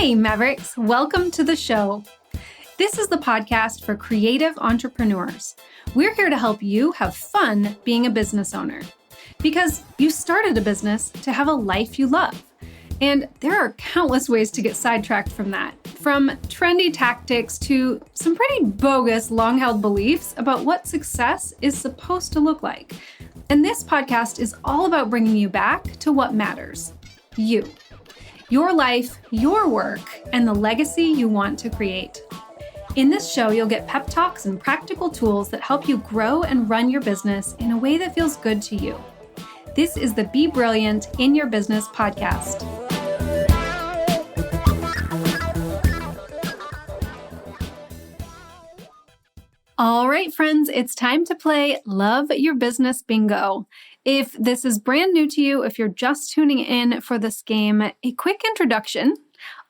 Hey, Mavericks, welcome to the show. This is the podcast for creative entrepreneurs. We're here to help you have fun being a business owner because you started a business to have a life you love. And there are countless ways to get sidetracked from that, from trendy tactics to some pretty bogus long-held beliefs about what success is supposed to look like. And this podcast is all about bringing you back to what matters, you. Your life, your work, and the legacy you want to create. In this show, you'll get pep talks and practical tools that help you grow and run your business in a way that feels good to you. This is the Be Brilliant in Your Business podcast. All right, friends, it's time to play Love Your Business Bingo. If this is brand new to you, if you're just tuning in for this game, a quick introduction.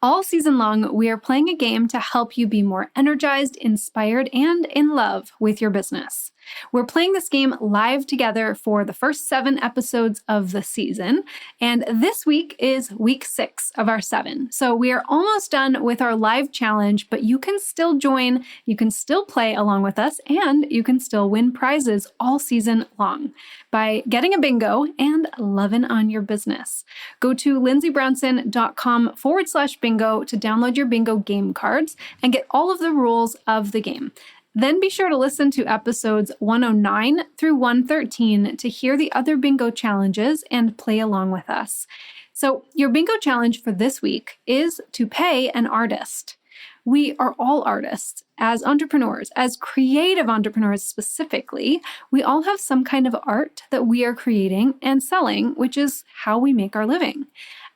All season long, we are playing a game to help you be more energized, inspired, and in love with your business. We're playing this game live together for the first 7 episodes of the season, and this week is week 6 of our 7. So we are almost done with our live challenge, but you can still join, you can still play along with us, and you can still win prizes all season long by getting a bingo and loving on your business. Go to lindsaybrownson.com/bingo to download your bingo game cards and get all of the rules of the game. Then be sure to listen to episodes 109 through 113 to hear the other bingo challenges and play along with us. So your bingo challenge for this week is to pay an artist. We are all artists. As entrepreneurs, as creative entrepreneurs specifically, we all have some kind of art that we are creating and selling, which is how we make our living.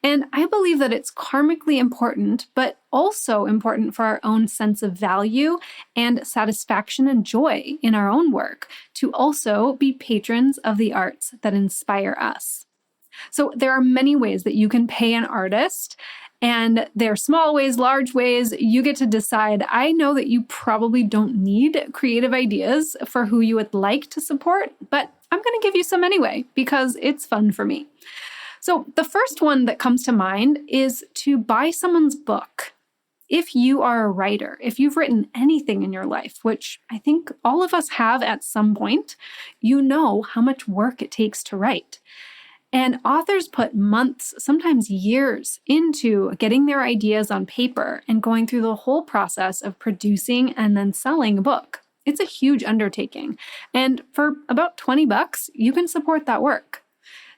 And I believe that it's karmically important, but also important for our own sense of value and satisfaction and joy in our own work to also be patrons of the arts that inspire us. So there are many ways that you can pay an artist, and there are small ways, large ways. You get to decide. I know that you probably don't need creative ideas for who you would like to support, but I'm going to give you some anyway because it's fun for me. So the first one that comes to mind is to buy someone's book. If you are a writer, if you've written anything in your life, which I think all of us have at some point, you know how much work it takes to write. And authors put months, sometimes years, into getting their ideas on paper and going through the whole process of producing and then selling a book. It's a huge undertaking. And for about $20, you can support that work.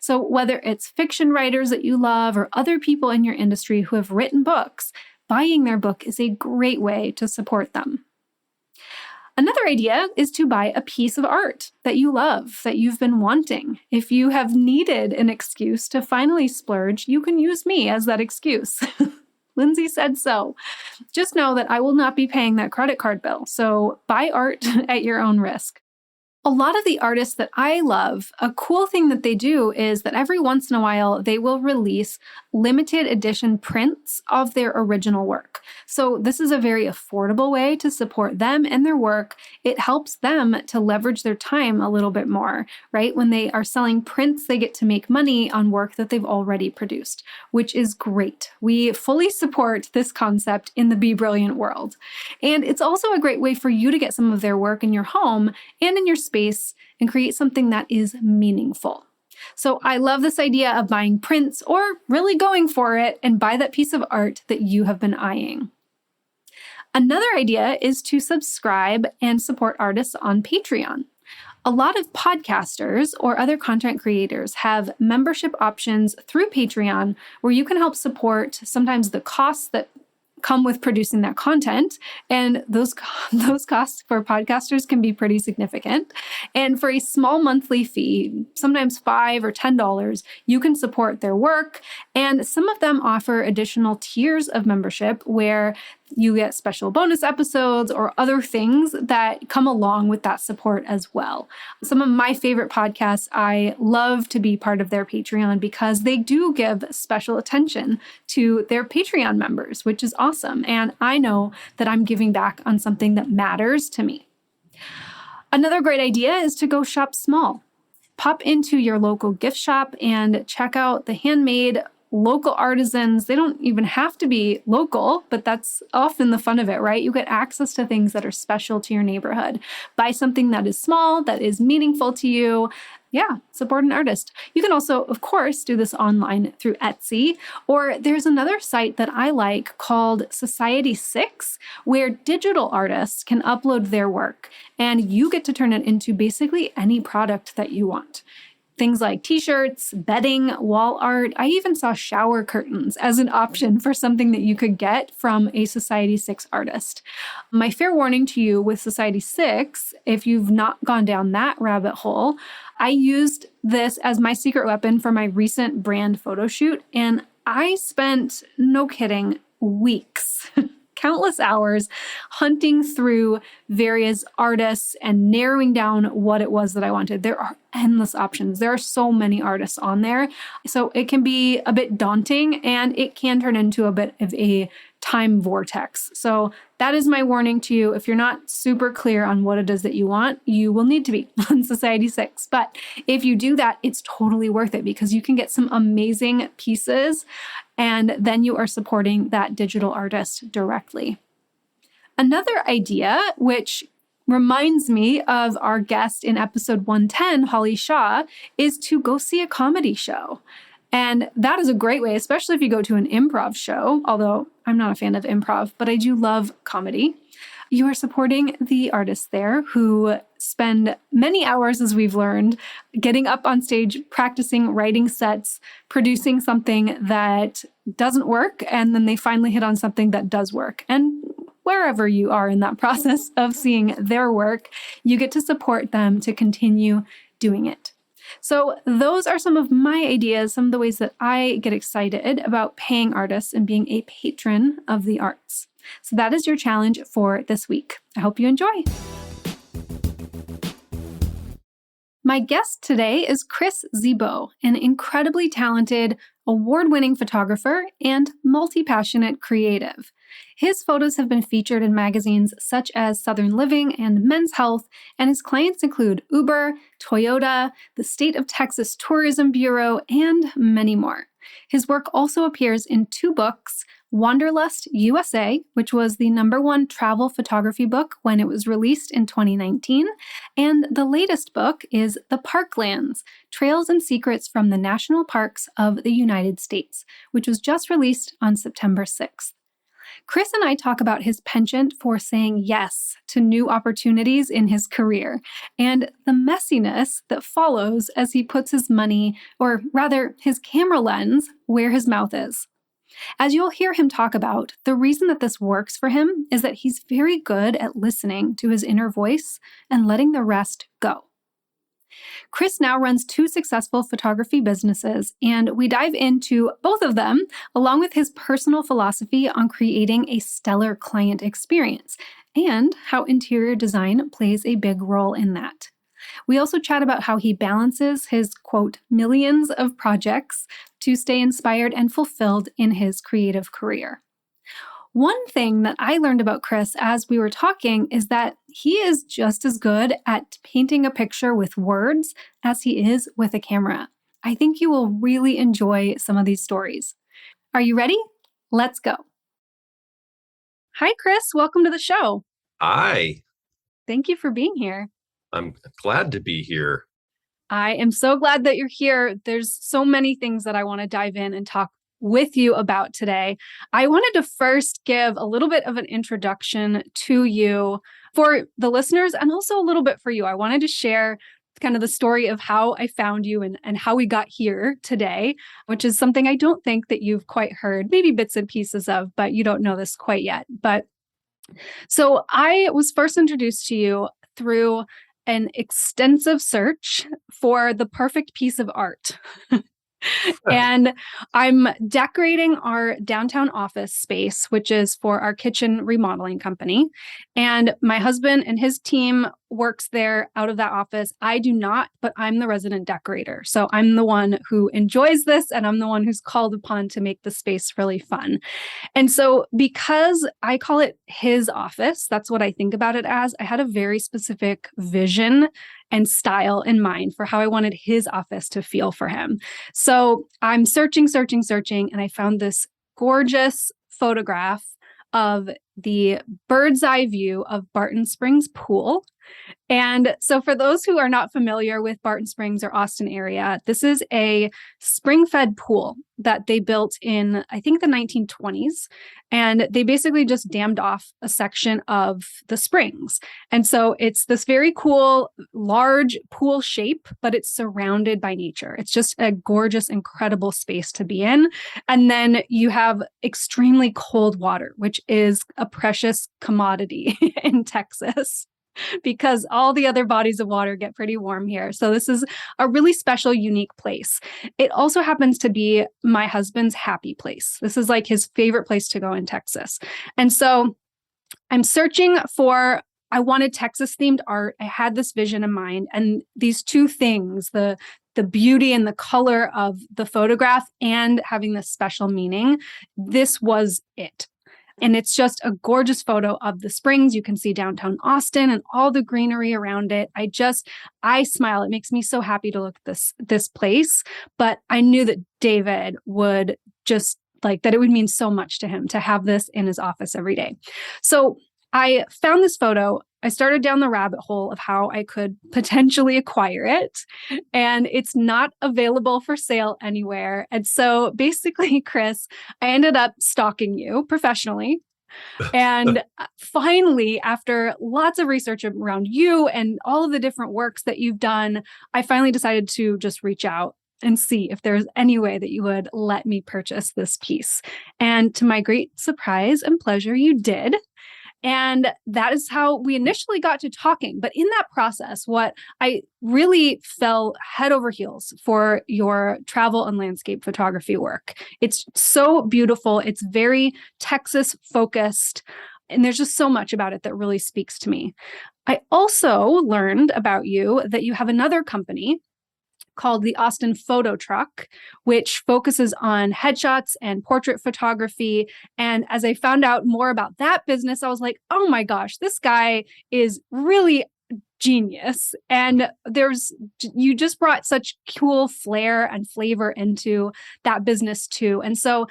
So whether it's fiction writers that you love or other people in your industry who have written books, buying their book is a great way to support them. Another idea is to buy a piece of art that you love, that you've been wanting. If you have needed an excuse to finally splurge, you can use me as that excuse. Lindsay said so. Just know that I will not be paying that credit card bill, so buy art at your own risk. A lot of the artists that I love, a cool thing that they do is that every once in a while, they will release limited edition prints of their original work. So this is a very affordable way to support them and their work. It helps them to leverage their time a little bit more, right? When they are selling prints, they get to make money on work that they've already produced, which is great. We fully support this concept in the Be Brilliant world. And it's also a great way for you to get some of their work in your home and in your space and create something that is meaningful. So I love this idea of buying prints or really going for it and buy that piece of art that you have been eyeing. Another idea is to subscribe and support artists on Patreon. A lot of podcasters or other content creators have membership options through Patreon where you can help support sometimes the costs that come with producing that content. And those costs for podcasters can be pretty significant. And for a small monthly fee, sometimes $5 or $10, you can support their work. And some of them offer additional tiers of membership where you get special bonus episodes or other things that come along with that support as well. Some of my favorite podcasts, I love to be part of their Patreon because they do give special attention to their Patreon members, which is awesome. And I know that I'm giving back on something that matters to me. Another great idea is to go shop small. Pop into your local gift shop and check out the handmade local artisans. They don't even have to be local, but that's often the fun of it, right? You get access to things that are special to your neighborhood. Buy something that is small, that is meaningful to you. Yeah, support an artist. You can also, of course, do this online through Etsy, or there's another site that I like called Society6, where digital artists can upload their work, and you get to turn it into basically any product that you want. Things like t-shirts, bedding, wall art. I even saw shower curtains as an option for something that you could get from a Society6 artist. My fair warning to you with Society6, if you've not gone down that rabbit hole, I used this as my secret weapon for my recent brand photo shoot, and I spent, no kidding, weeks countless hours hunting through various artists and narrowing down what it was that I wanted. There are endless options. There are so many artists on there. So it can be a bit daunting and it can turn into a bit of a time vortex. So that is my warning to you. If you're not super clear on what it is that you want, you will need to be on Society6. But if you do that, it's totally worth it because you can get some amazing pieces and then you are supporting that digital artist directly. Another idea, which reminds me of our guest in episode 110, Holly Shaw, is to go see a comedy show. And that is a great way, especially if you go to an improv show, although I'm not a fan of improv, but I do love comedy. You are supporting the artists there who spend many hours, as we've learned, getting up on stage, practicing, writing sets, producing something that doesn't work, and then they finally hit on something that does work. And wherever you are in that process of seeing their work, you get to support them to continue doing it. So those are some of my ideas, some of the ways that I get excited about paying artists and being a patron of the arts. So that is your challenge for this week. I hope you enjoy. My guest today is Chris Zebo, an incredibly talented, award-winning photographer and multi-passionate creative. His photos have been featured in magazines such as Southern Living and Men's Health, and his clients include Uber, Toyota, the State of Texas Tourism Bureau, and many more. His work also appears in 2 books, Wanderlust USA, which was the #1 travel photography book when it was released in 2019, and the latest book is The Parklands, Trails and Secrets from the National Parks of the United States, which was just released on September 6th. Chris and I talk about his penchant for saying yes to new opportunities in his career and the messiness that follows as he puts his money, or rather his camera lens, where his mouth is. As you'll hear him talk about, the reason that this works for him is that he's very good at listening to his inner voice and letting the rest go. Chris now runs 2 successful photography businesses, and we dive into both of them, along with his personal philosophy on creating a stellar client experience, and how interior design plays a big role in that. We also chat about how he balances his, quote, millions of projects to stay inspired and fulfilled in his creative career. One thing that I learned about Chris as we were talking is that he is just as good at painting a picture with words as he is with a camera. I think you will really enjoy some of these stories. Are you ready? Let's go. Hi, Chris. Welcome to the show. Hi. Thank you for being here. I'm glad to be here. I am so glad that you're here. There's so many things that I want to dive in and talk with you about today. I wanted to first give a little bit of an introduction to you for the listeners and also a little bit for you. I wanted to share kind of the story of how I found you and how we got here today, which is something I don't think that you've quite heard, maybe bits and pieces of, but you don't know this quite yet. But so I was first introduced to you through an extensive search for the perfect piece of art. And I'm decorating our downtown office space, which is for our kitchen remodeling company. And my husband and his team works there out of that office. I do not, but I'm the resident decorator. So I'm the one who enjoys this, and I'm the one who's called upon to make the space really fun. And so because I call it his office, that's what I think about it as. I had a very specific vision and style in mind for how I wanted his office to feel for him. So I'm searching, and I found this gorgeous photograph of the bird's eye view of Barton Springs Pool. And so, for those who are not familiar with Barton Springs or Austin area, this is a spring-fed pool that they built in, I think, the 1920s. And they basically just dammed off a section of the springs. And so it's this very cool, large pool shape, but it's surrounded by nature. It's just a gorgeous, incredible space to be in. And then you have extremely cold water, which is a precious commodity in Texas, because all the other bodies of water get pretty warm here. So this is a really special, unique place. It also happens to be my husband's happy place. This is like his favorite place to go in Texas. And so I'm searching for, I wanted Texas themed art. I had this vision in mind, and these two things, the beauty and the color of the photograph and having this special meaning, this was it. And it's just a gorgeous photo of the springs. You can see downtown Austin and all the greenery around it. I smile. It makes me so happy to look at this place. But I knew that David would just like that it would mean so much to him to have this in his office every day. So I found this photo. I started down the rabbit hole of how I could potentially acquire it, and it's not available for sale anywhere. And so basically, Chris, I ended up stalking you professionally. And finally, after lots of research around you and all of the different works that you've done, I finally decided to just reach out and see if there's any way that you would let me purchase this piece. And to my great surprise and pleasure, you did. And that is how we initially got to talking. But in that process, what I really fell head over heels for your travel and landscape photography work. It's so beautiful. It's very Texas focused. And there's just so much about it that really speaks to me. I also learned about you that you have another company called the Austin Photo Truck, which focuses on headshots and portrait photography. And as I found out more about that business, I was like, oh my gosh, this guy is really genius. And you just brought such cool flair and flavor into that business too. And so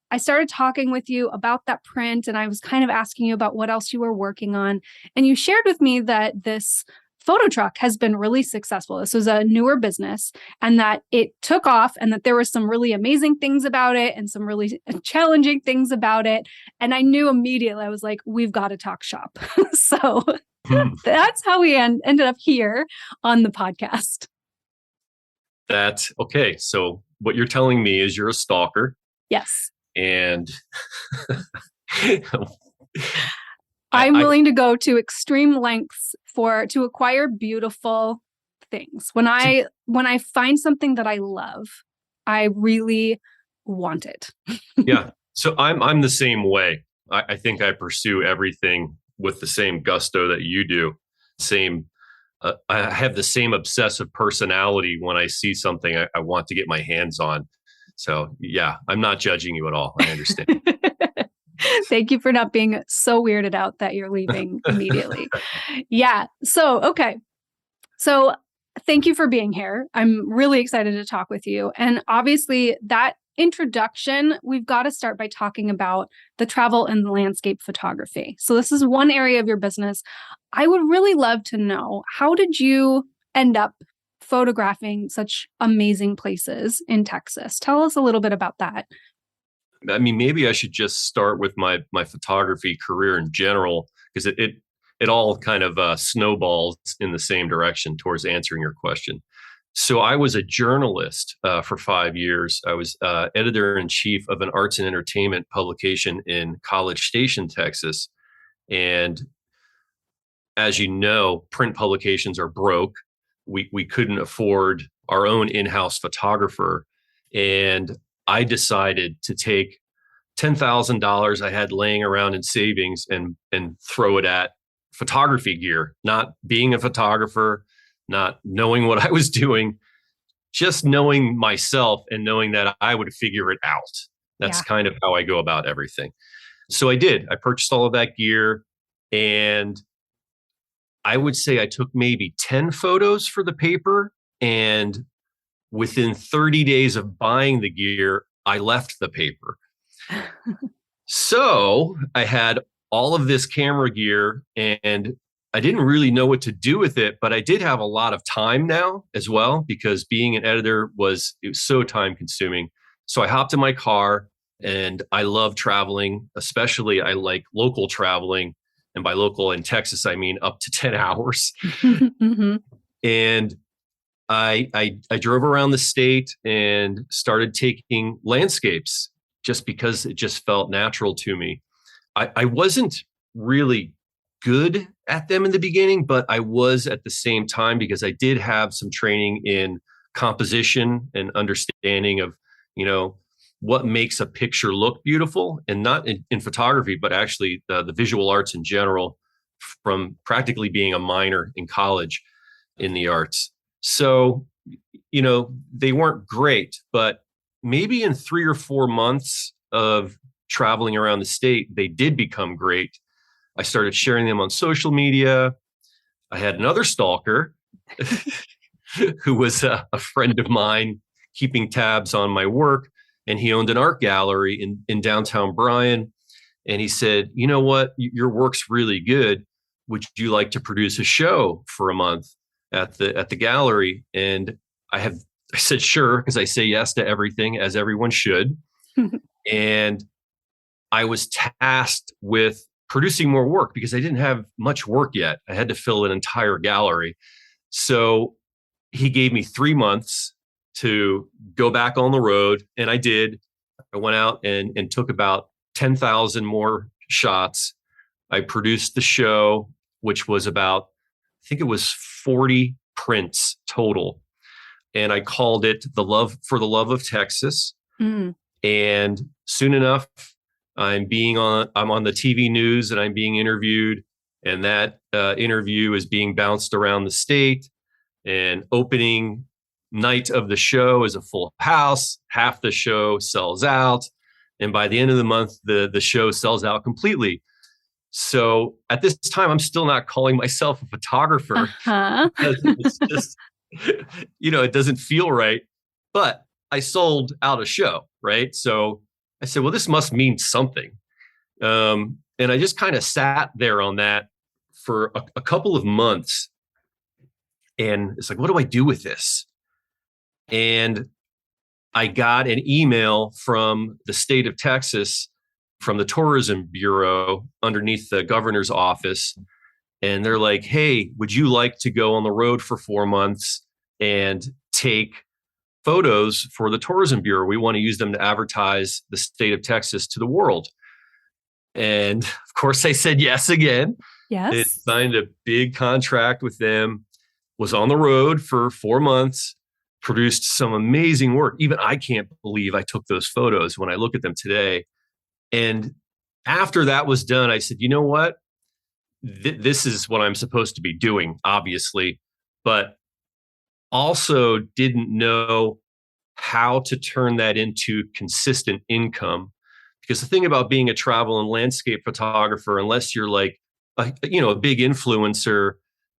I started talking with you about that print, and I was kind of asking you about what else you were working on. And you shared with me that this photo truck has been really successful. This was a newer business, and that it took off, and that there were some really amazing things about it and some really challenging things about it. And I knew immediately, I was like, we've got to talk shop. So that's how we ended up here on the podcast. That's okay. So what you're telling me is you're a stalker. Yes. And I'm willing to go to extreme lengths to acquire beautiful things. When I find something that I love, I really want it. Yeah. So I'm the same way. I think I pursue everything with the same gusto that you do. I have the same obsessive personality. When I see something I want to get my hands on. So yeah, I'm not judging you at all. I understand. Thank you for not being so weirded out that you're leaving immediately. Yeah. So, okay. So thank you for being here. I'm really excited to talk with you. And obviously that introduction, we've got to start by talking about the travel and landscape photography. So this is one area of your business. I would really love to know, how did you end up photographing such amazing places in Texas? Tell us a little bit about that. I mean, maybe I should just start with my photography career in general, because it all kind of snowballs in the same direction towards answering your question. So I was a journalist for 5 years. I was editor-in-chief of an arts and entertainment publication in College Station, Texas. And as you know, print publications are broke. We couldn't afford our own in-house photographer. And I decided to take $10,000 I had laying around in savings and throw it at photography gear, not being a photographer, not knowing what I was doing, just knowing myself and knowing that I would figure it out. That's kind of how I go about everything. So I did. I purchased all of that gear, and I would say I took maybe 10 photos for the paper. And within 30 days of buying the gear, I left the paper. So I had all of this camera gear and I didn't really know what to do with it, but I did have a lot of time now as well because being an editor it was so time consuming. So I hopped in my car and I love traveling, especially I like local traveling. And by local in Texas, I mean up to 10 hours. Mm-hmm. And I drove around the state and started taking landscapes just because it just felt natural to me. I wasn't really good at them in the beginning, but I was at the same time because I did have some training in composition and understanding of, you know, what makes a picture look beautiful, and not in photography, but actually the visual arts in general, from practically being a minor in college in the arts. So, they weren't great, but maybe in 3 or 4 months of traveling around the state, they did become great. I started sharing them on social media. I had another stalker who was a friend of mine keeping tabs on my work. And he owned an art gallery in downtown Bryan. And he said, you know what? Your work's really good. Would you like to produce a show for a month at the gallery? And I said, sure, because I say yes to everything, as everyone should. And I was tasked with producing more work because I didn't have much work yet. I had to fill an entire gallery. So he gave me 3 months to go back on the road. And I did. I went out and took about 10,000 more shots. I produced the show, which was about, I think it was 40 prints total. And I called it For the Love of Texas. Mm. And soon enough, I'm on the TV news and I'm being interviewed. And that interview is being bounced around the state. And opening night of the show is a full house. Half the show sells out. And by the end of the month, the show sells out completely. So at this time, I'm still not calling myself a photographer. Uh-huh. It's just, it doesn't feel right. But I sold out a show, right? So I said, well, this must mean something. And I just kind of sat there on that for a couple of months. And it's like, what do I do with this? And I got an email from the state of Texas, from the Tourism Bureau underneath the governor's office. And they're like, hey, would you like to go on the road for 4 months and take photos for the Tourism Bureau? We want to use them to advertise the state of Texas to the world. And of course, I said yes again. Yes. It signed a big contract with them, was on the road for 4 months, produced some amazing work. Even I can't believe I took those photos when I look at them today. And after that was done, I said, you know what? This is what I'm supposed to be doing, obviously, but also didn't know how to turn that into consistent income. Because the thing about being a travel and landscape photographer, unless you're like a big influencer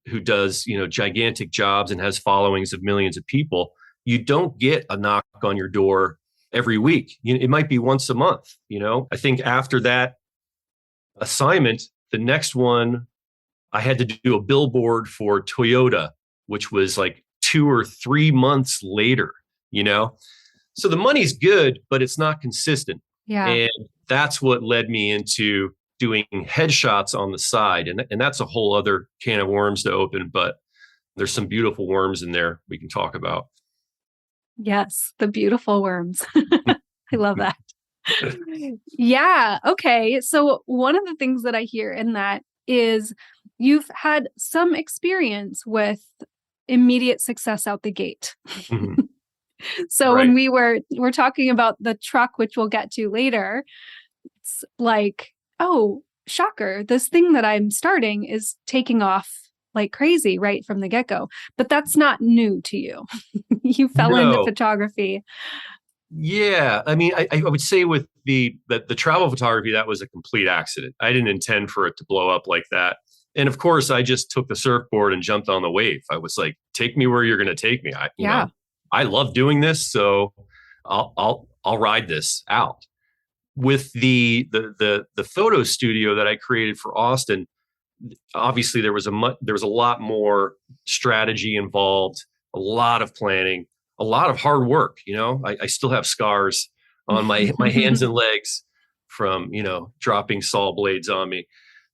who does gigantic jobs and has followings of millions of people, you don't get a knock on your door every week. It might be once a month. I think after that assignment, the next one, I had to do a billboard for Toyota, which was like 2 or 3 months later. So the money's good, but it's not consistent. Yeah. And that's what led me into doing headshots on the side. And that's a whole other can of worms to open, but there's some beautiful worms in there we can talk about. Yes, the beautiful worms. I love that. Yeah. Okay. So one of the things that I hear in that is you've had some experience with immediate success out the gate. Mm-hmm. So Right. when we're talking about the truck, which we'll get to later, it's like, oh, shocker, this thing that I'm starting is taking off like crazy right from the get-go. But that's not new to you. You fell into photography. Yeah. I mean, I would say with the travel photography, that was a complete accident. I didn't intend for it to blow up like that. And of course, I just took the surfboard and jumped on the wave. I was like, take me where you're going to take me. Yeah. I love doing this, so I'll ride this out. With the photo studio that I created for Austin, obviously there was a lot more strategy involved, a lot of planning, a lot of hard work. I still have scars on my hands and legs from dropping saw blades on me.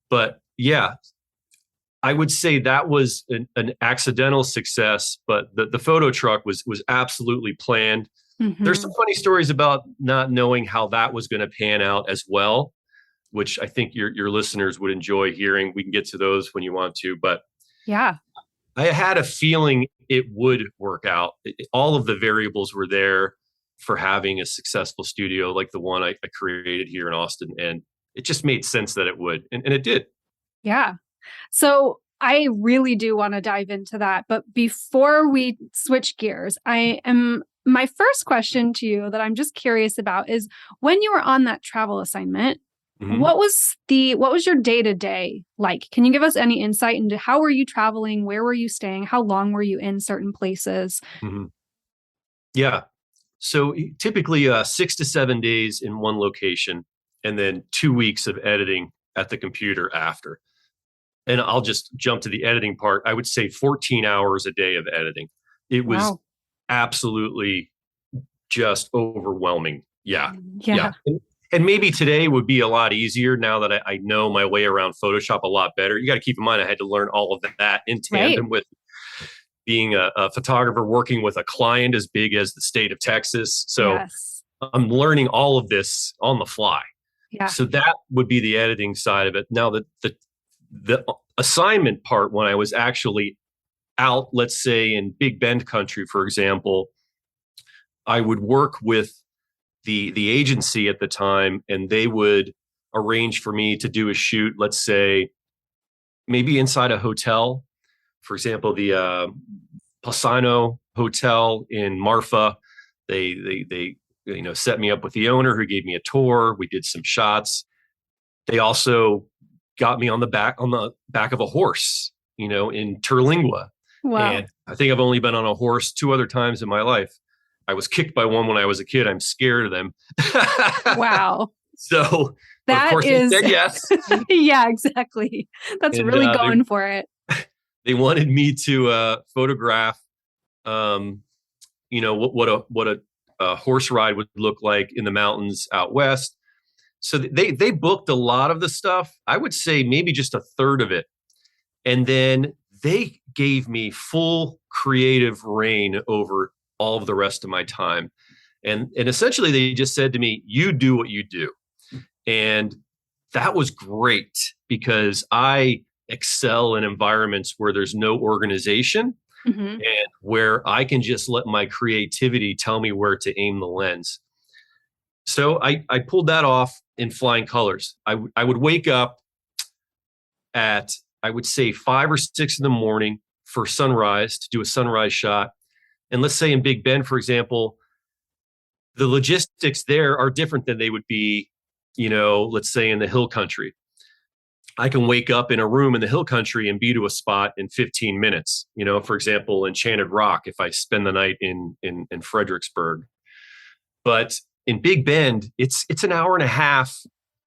But yeah, I would say that was an accidental success, but the photo truck was absolutely planned. There's some funny stories about not knowing how that was going to pan out as well, which I think your listeners would enjoy hearing. We can get to those when you want to, but Yeah. I had a feeling it would work out. All of the variables were there for having a successful studio like the one I created here in Austin, and it just made sense that it would, and it did. Yeah. So I really do want to dive into that. But before we switch gears, my first question to you that I'm just curious about is, when you were on that travel assignment, Mm-hmm. what was your day-to-day like? Can you give us any insight into how were you traveling? Where were you staying? How long were you in certain places? Mm-hmm. Yeah. So typically 6 to 7 days in one location, and then 2 weeks of editing at the computer after. And I'll just jump to the editing part. I would say 14 hours a day of editing. It was absolutely just overwhelming. Yeah. Yeah. And maybe today would be a lot easier now that I know my way around Photoshop a lot better. You got to keep in mind, I had to learn all of that in tandem with being a photographer working with a client as big as the state of Texas. So I'm learning all of this on the fly. Yeah. So that would be the editing side of it. Now the assignment part, when I was actually out, let's say in Big Bend country, for example, I would work with the agency at the time, and they would arrange for me to do a shoot, let's say maybe inside a hotel. For example, the Posano Hotel in Marfa, they set me up with the owner, who gave me a tour. We did some shots. They also got me on the back of a horse, in Terlingua. Wow. And I think I've only been on a horse 2 other times in my life. I was kicked by one when I was a kid. I'm scared of them. Wow. So that of course is, they said yes. Yeah, exactly. That's really going for it. They wanted me to photograph, what a horse ride would look like in the mountains out west. So they booked a lot of the stuff. I would say maybe just a third of it. And then they gave me full creative reign over all of the rest of my time. And essentially they just said to me, you do what you do. And that was great, because I excel in environments where there's no organization and where I can just let my creativity tell me where to aim the lens. So I pulled that off in flying colors. I would wake up at, I would say 5 or 6 in the morning for sunrise, to do a sunrise shot. And let's say in Big Bend, for example, the logistics there are different than they would be, let's say in the hill country. I can wake up in a room in the hill country and be to a spot in 15 minutes. For example, Enchanted Rock, if I spend the night in Fredericksburg. But in Big Bend, it's an hour and a half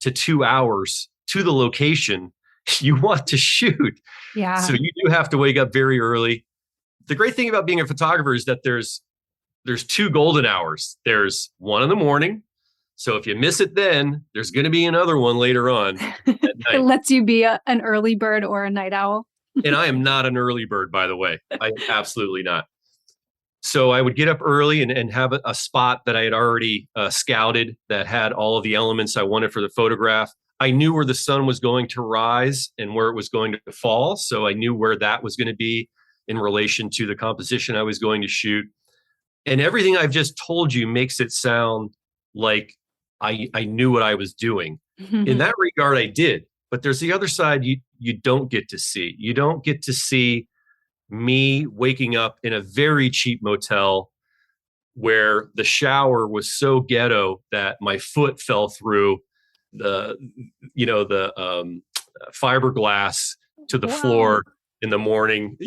to 2 hours to the location you want to shoot. Yeah. So you do have to wake up very early. The great thing about being a photographer is that there's 2 golden hours. There's one in the morning. So if you miss it then, there's going to be another one later on at night. It lets you be an early bird or a night owl. And I am not an early bird, by the way. I am absolutely not. So I would get up early and have a spot that I had already scouted that had all of the elements I wanted for the photograph. I knew where the sun was going to rise and where it was going to fall. So I knew where that was going to be in relation to the composition I was going to shoot. And everything I've just told you makes it sound like I knew what I was doing. In that regard, I did. But there's the other side you don't get to see. You don't get to see me waking up in a very cheap motel where the shower was so ghetto that my foot fell through the fiberglass to the Wow. floor in the morning,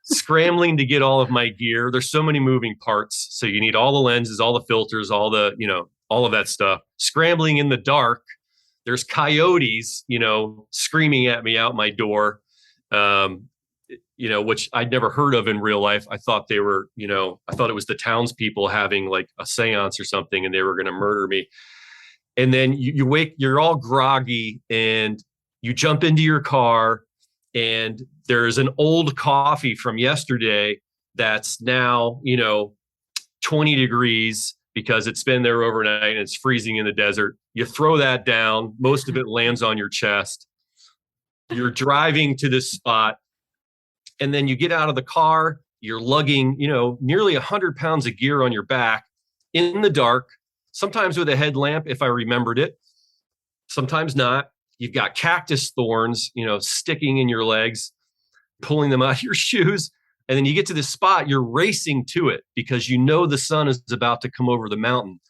scrambling to get all of my gear. There's so many moving parts. So you need all the lenses, all the filters, all the, all of that stuff. Scrambling in the dark. There's coyotes, screaming at me out my door, which I'd never heard of in real life. I thought they were, I thought it was the townspeople having like a seance or something and they were going to murder me. And then you wake, you're all groggy and you jump into your car and there's an old coffee from yesterday that's now, 20 degrees because it's been there overnight and it's freezing in the desert. You throw that down. Most of it lands on your chest. You're driving to this spot and then you get out of the car. You're lugging, nearly 100 pounds of gear on your back in the dark, sometimes with a headlamp, if I remembered it, sometimes not. You've got cactus thorns, sticking in your legs, pulling them out of your shoes. And then you get to this spot, you're racing to it because the sun is about to come over the mountain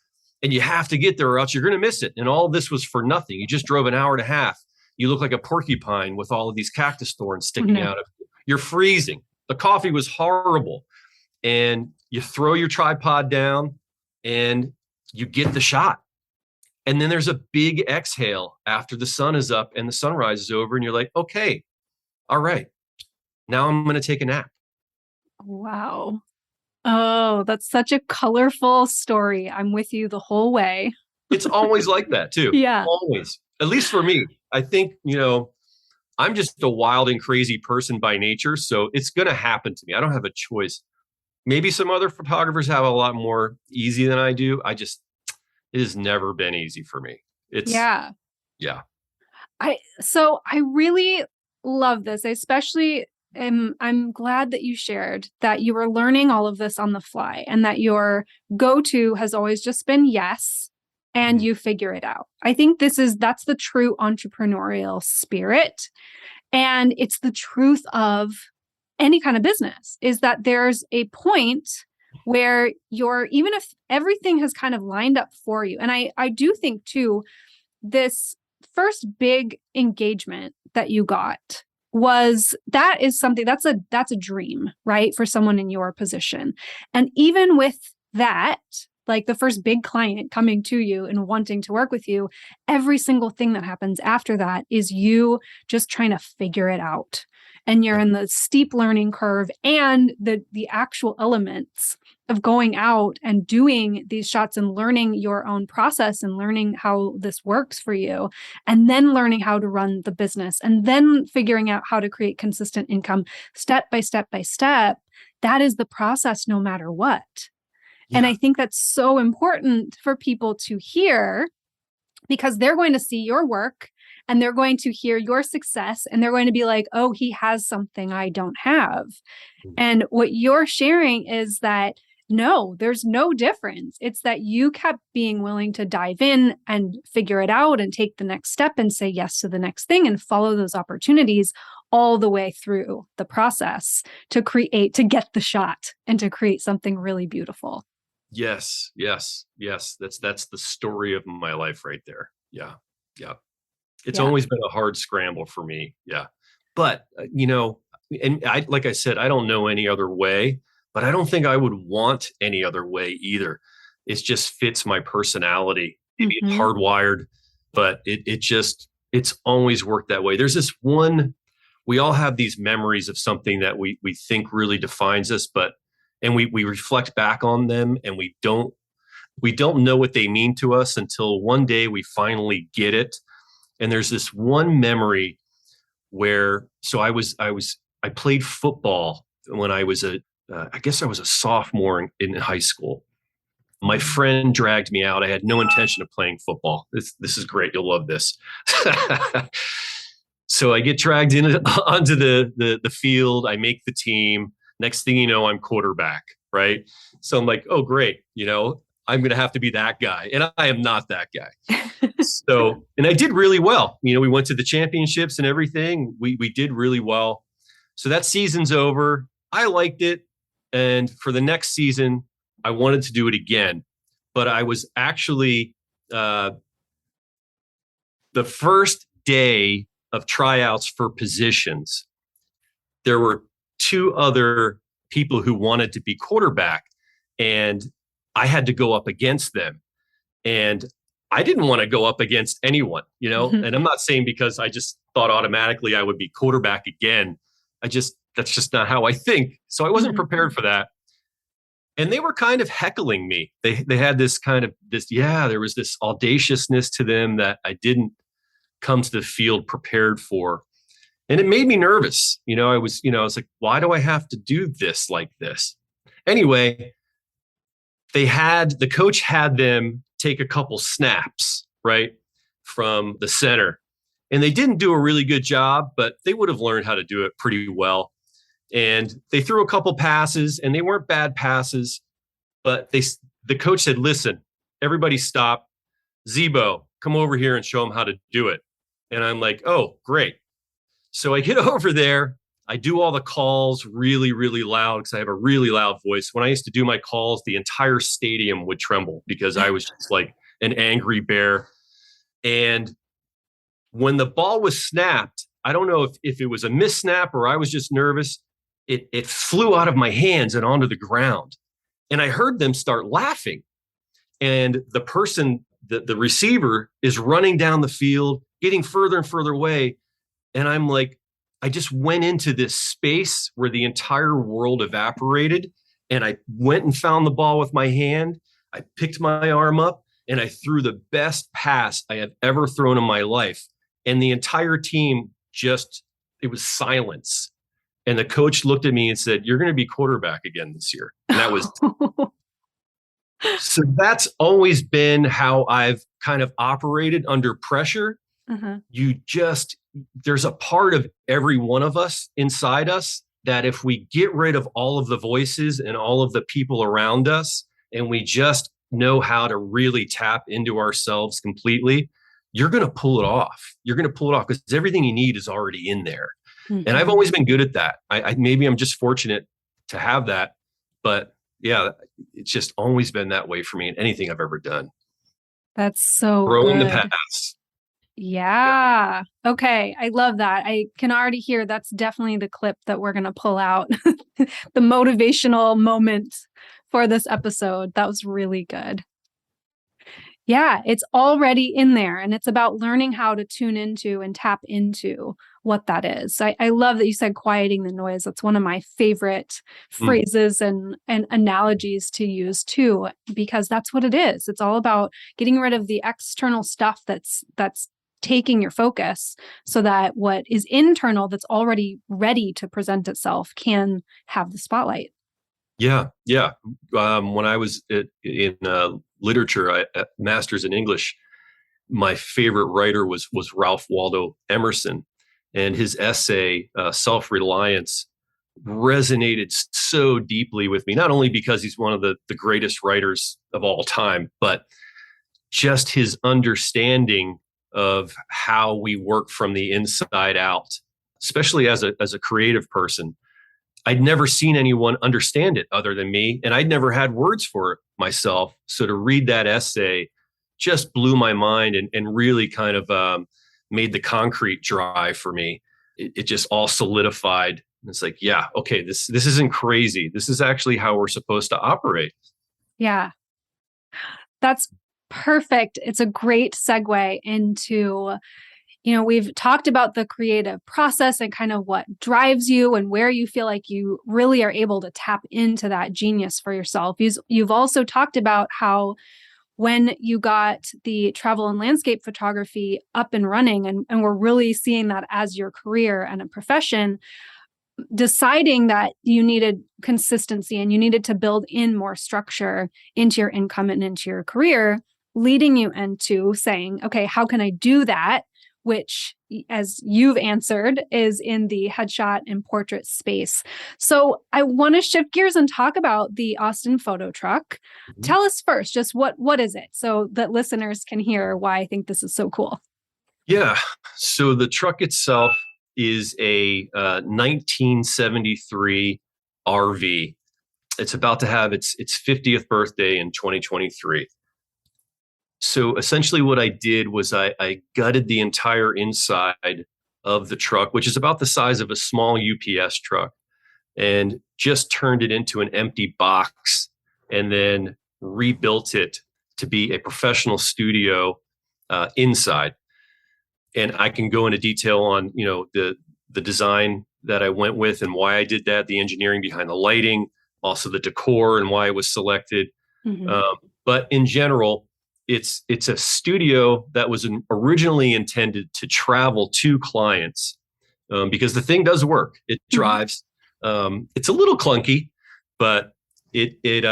and you have to get there or else you're going to miss it. And all this was for nothing. You just drove an hour and a half. You look like a porcupine with all of these cactus thorns sticking out of you. You're freezing. The coffee was horrible. And you throw your tripod down and you get the shot. And then there's a big exhale after the sun is up and the sunrise is over. And you're like, okay, all right, now I'm going to take a nap. Wow. Oh, that's such a colorful story. I'm with you the whole way. It's always like that too. Yeah. Always. At least for me. I think, I'm just a wild and crazy person by nature. So it's going to happen to me. I don't have a choice. Maybe some other photographers have a lot more easy than I do. It has never been easy for me. Yeah. So I really love this. I especially I'm glad that you shared that you were learning all of this on the fly and that your go-to has always just been yes, and you figure it out. I think that's the true entrepreneurial spirit. And it's the truth of any kind of business, is that there's a point where even if everything has kind of lined up for you. And I do think too, this first big engagement that you got that's a dream, right? For someone in your position. And even with that, like the first big client coming to you and wanting to work with you, every single thing that happens after that is you just trying to figure it out. And you're in the steep learning curve and the actual elements of going out and doing these shots and learning your own process and learning how this works for you, and then learning how to run the business and then figuring out how to create consistent income step by step by step. That is the process no matter what. Yeah. And I think that's so important for people to hear because they're going to see your work and they're going to hear your success and they're going to be like, oh, he has something I don't have. And what you're sharing is that no, there's no difference. It's that you kept being willing to dive in and figure it out and take the next step and say yes to the next thing and follow those opportunities all the way through the process to get the shot and to create something really beautiful. Yes. That's the story of my life right there. Yeah. It's always been a hard scramble for me. Yeah. But, and like I said, I don't know any other way, but I don't think I would want any other way either. It just fits my personality. Maybe it's hardwired, but it's always worked that way. There's this we all have these memories of something that we think really defines us, and we reflect back on them and we don't know what they mean to us until one day we finally get it. And there's this one memory where, I played football when I was I guess I was a sophomore in high school. My friend dragged me out. I had no intention of playing football. This is great. You'll love this. So I get dragged onto the field. I make the team. Next thing you know, I'm quarterback, right? So I'm like, oh, great. I'm going to have to be that guy. And I am not that guy. And I did really well. We went to the championships and everything. We did really well. So that season's over. I liked it. And for the next season, I wanted to do it again. But I was actually the first day of tryouts for positions, there were two other people who wanted to be quarterback, and I had to go up against them. And I didn't want to go up against anyone, and I'm not saying because I just thought automatically I would be quarterback again. That's just not how I think. So I wasn't prepared for that. And they were kind of heckling me. They had there was this audaciousness to them that I didn't come to the field prepared for. And it made me nervous. I was like, why do I have to do this like this? Anyway, the coach had them take a couple snaps, right, from the center. And they didn't do a really good job, but they would have learned how to do it pretty well. And they threw a couple passes, and they weren't bad passes, but the coach said, listen, everybody stop. Zebo, come over here and show them how to do it. And I'm like, oh, great. So I get over there. I do all the calls really, really loud because I have a really loud voice. When I used to do my calls, the entire stadium would tremble because I was just like an angry bear. And when the ball was snapped, I don't know if it was a miss snap or I was just nervous. It flew out of my hands and onto the ground. And I heard them start laughing. And the person, the receiver, is running down the field, getting further and further away. And I'm like, I just went into this space where the entire world evaporated. And I went and found the ball with my hand. I picked my arm up and I threw the best pass I have ever thrown in my life. And the entire team it was silence. And the coach looked at me and said, you're going to be quarterback again this year. And that was, so that's always been how I've kind of operated under pressure. There's a part of every one of us inside us that if we get rid of all of the voices and all of the people around us, and we just know how to really tap into ourselves completely, you're going to pull it off. You're going to pull it off because everything you need is already in there. And I've always been good at that. Maybe I'm just fortunate to have that, but yeah, it's just always been that way for me in anything I've ever done. That's so Throwing good. the pass. Yeah. Okay. I love that. I can already hear that's definitely the clip that we're going to pull out. The motivational moment for this episode. That was really good. Yeah, it's already in there, and it's about learning how to tune into and tap into what that is. So I love that you said quieting the noise. That's one of my favorite phrases and analogies to use too, because that's what it is. It's all about getting rid of the external stuff that's taking your focus so that what is internal that's already ready to present itself can have the spotlight. Yeah. When I was in literature, master's in English, my favorite writer was Ralph Waldo Emerson, and his essay "Self-Reliance" resonated so deeply with me. Not only because he's one of the greatest writers of all time, but just his understanding of how we work from the inside out, especially as a creative person. I'd never seen anyone understand it other than me, and I'd never had words for it myself. So to read that essay just blew my mind and really kind of made the concrete dry for me. It just all solidified. And it's like, yeah, okay, this isn't crazy. This is actually how we're supposed to operate. Yeah, that's perfect. It's a great segue into, we've talked about the creative process and kind of what drives you and where you feel like you really are able to tap into that genius for yourself. You've also talked about how when you got the travel and landscape photography up and running, and we're really seeing that as your career and a profession, deciding that you needed consistency and you needed to build in more structure into your income and into your career, leading you into saying, okay, how can I do that? Which, as you've answered, is in the headshot and portrait space. So I want to shift gears and talk about the Austin photo truck. Tell us first, just what is it, so that listeners can hear why I think this is so cool. Yeah. So the truck itself is a 1973 RV. It's about to have its 50th birthday in 2023. So essentially what I did was I gutted the entire inside of the truck, which is about the size of a small UPS truck, and just turned it into an empty box and then rebuilt it to be a professional studio inside. And I can go into detail on, the design that I went with and why I did that, the engineering behind the lighting, also the decor and why it was selected. Mm-hmm. But in general, it's a studio that was originally intended to travel to clients, because the thing does work. It drives. It's a little clunky, but it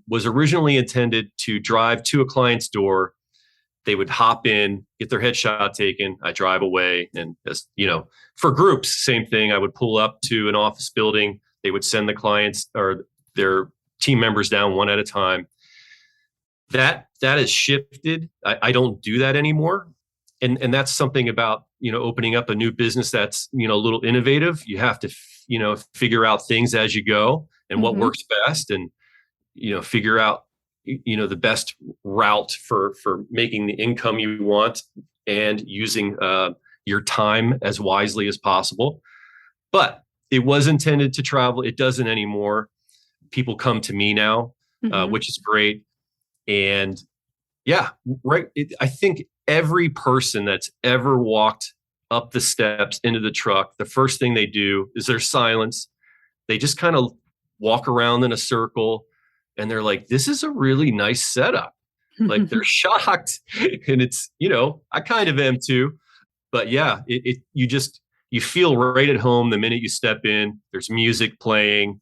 was originally intended to drive to a client's door. They would hop in, get their headshot taken. I drive away, and for groups, same thing. I would pull up to an office building. They would send the clients or their team members down one at a time. That has shifted. I don't do that anymore. And that's something about, opening up a new business that's, a little innovative. You have to, figure out things as you go and what works best, and, figure out, the best route for making the income you want and using your time as wisely as possible. But it was intended to travel. It doesn't anymore. People come to me now, which is great. And yeah, right. I think every person that's ever walked up the steps into the truck, the first thing they do is there's silence. They just kind of walk around in a circle and they're like, this is a really nice setup. Like they're shocked. And it's, I kind of am too. But yeah, you feel right at home the minute you step in. There's music playing.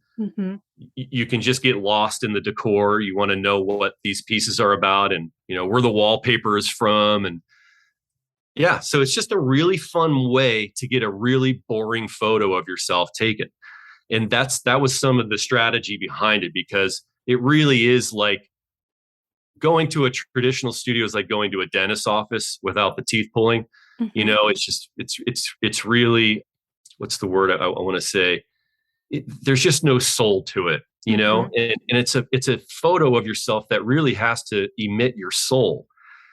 You can just get lost in the decor. You want to know what these pieces are about and, where the wallpaper is from. And yeah, so it's just a really fun way to get a really boring photo of yourself taken. And that was some of the strategy behind it, because it really is like going to a traditional studio is like going to a dentist's office without the teeth pulling. It's just, it's really, what's the word I want to say? There's just no soul to it, and it's a photo of yourself that really has to emit your soul.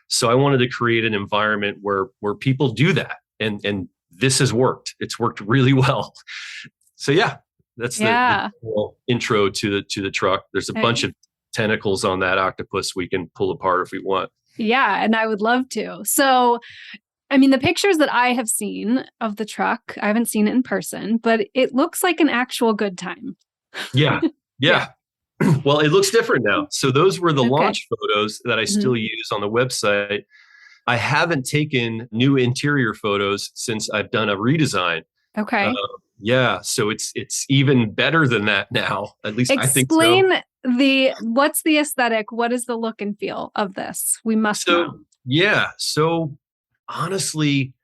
So I wanted to create an environment where people do that, and this has worked. It's worked really well. So yeah, that's the intro to the truck. There's a bunch of tentacles on that octopus we can pull apart if we want. Yeah, and I would love to. So, I mean, the pictures that I have seen of the truck, I haven't seen it in person, but it looks like an actual good time. Yeah. Well, it looks different now. So those were the launch photos that I still use on the website. I haven't taken new interior photos since I've done a redesign. Okay. So it's even better than that now. At least I think so. Explain what's the aesthetic? What is the look and feel of this? We must know. Yeah. So honestly,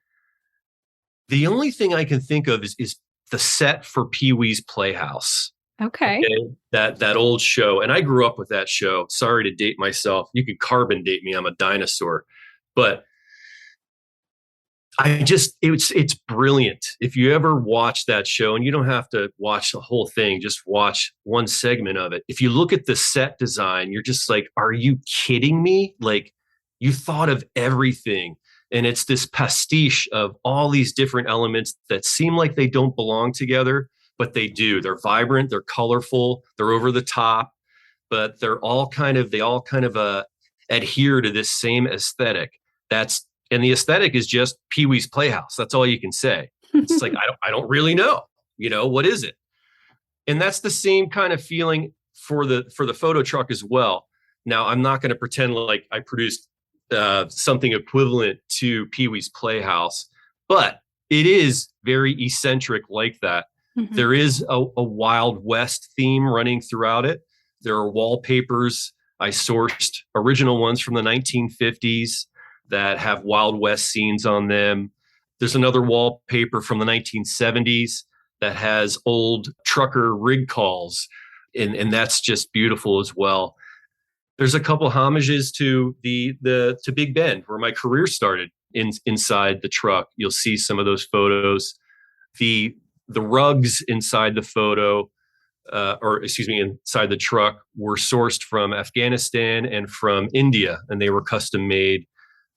the only thing I can think of is the set for Pee-wee's Playhouse. Okay. That old show. And I grew up with that show. Sorry to date myself. You could carbon date me. I'm a dinosaur. But it's brilliant. If you ever watch that show, and you don't have to watch the whole thing, just watch one segment of it. If you look at the set design, you're just like, are you kidding me? Like, you thought of everything. And it's this pastiche of all these different elements that seem like they don't belong together, but they do. They're vibrant, they're colorful, they're over the top, but they all kind of adhere to this same aesthetic. And the aesthetic is just Pee-wee's Playhouse. That's all you can say. It's like, I don't really know, what is it? And that's the same kind of feeling for the photo truck as well. Now, I'm not going to pretend like I produced something equivalent to Pee-wee's Playhouse, but it is very eccentric like that. There is a Wild West theme running throughout it. There are wallpapers. I sourced original ones from the 1950s that have Wild West scenes on them. There's another wallpaper from the 1970s that has old trucker rig calls, and that's just beautiful as well. There's a couple homages to to Big Bend, where my career started inside the truck. You'll see some of those photos. The rugs inside the photo, inside the truck, were sourced from Afghanistan and from India, and they were custom made.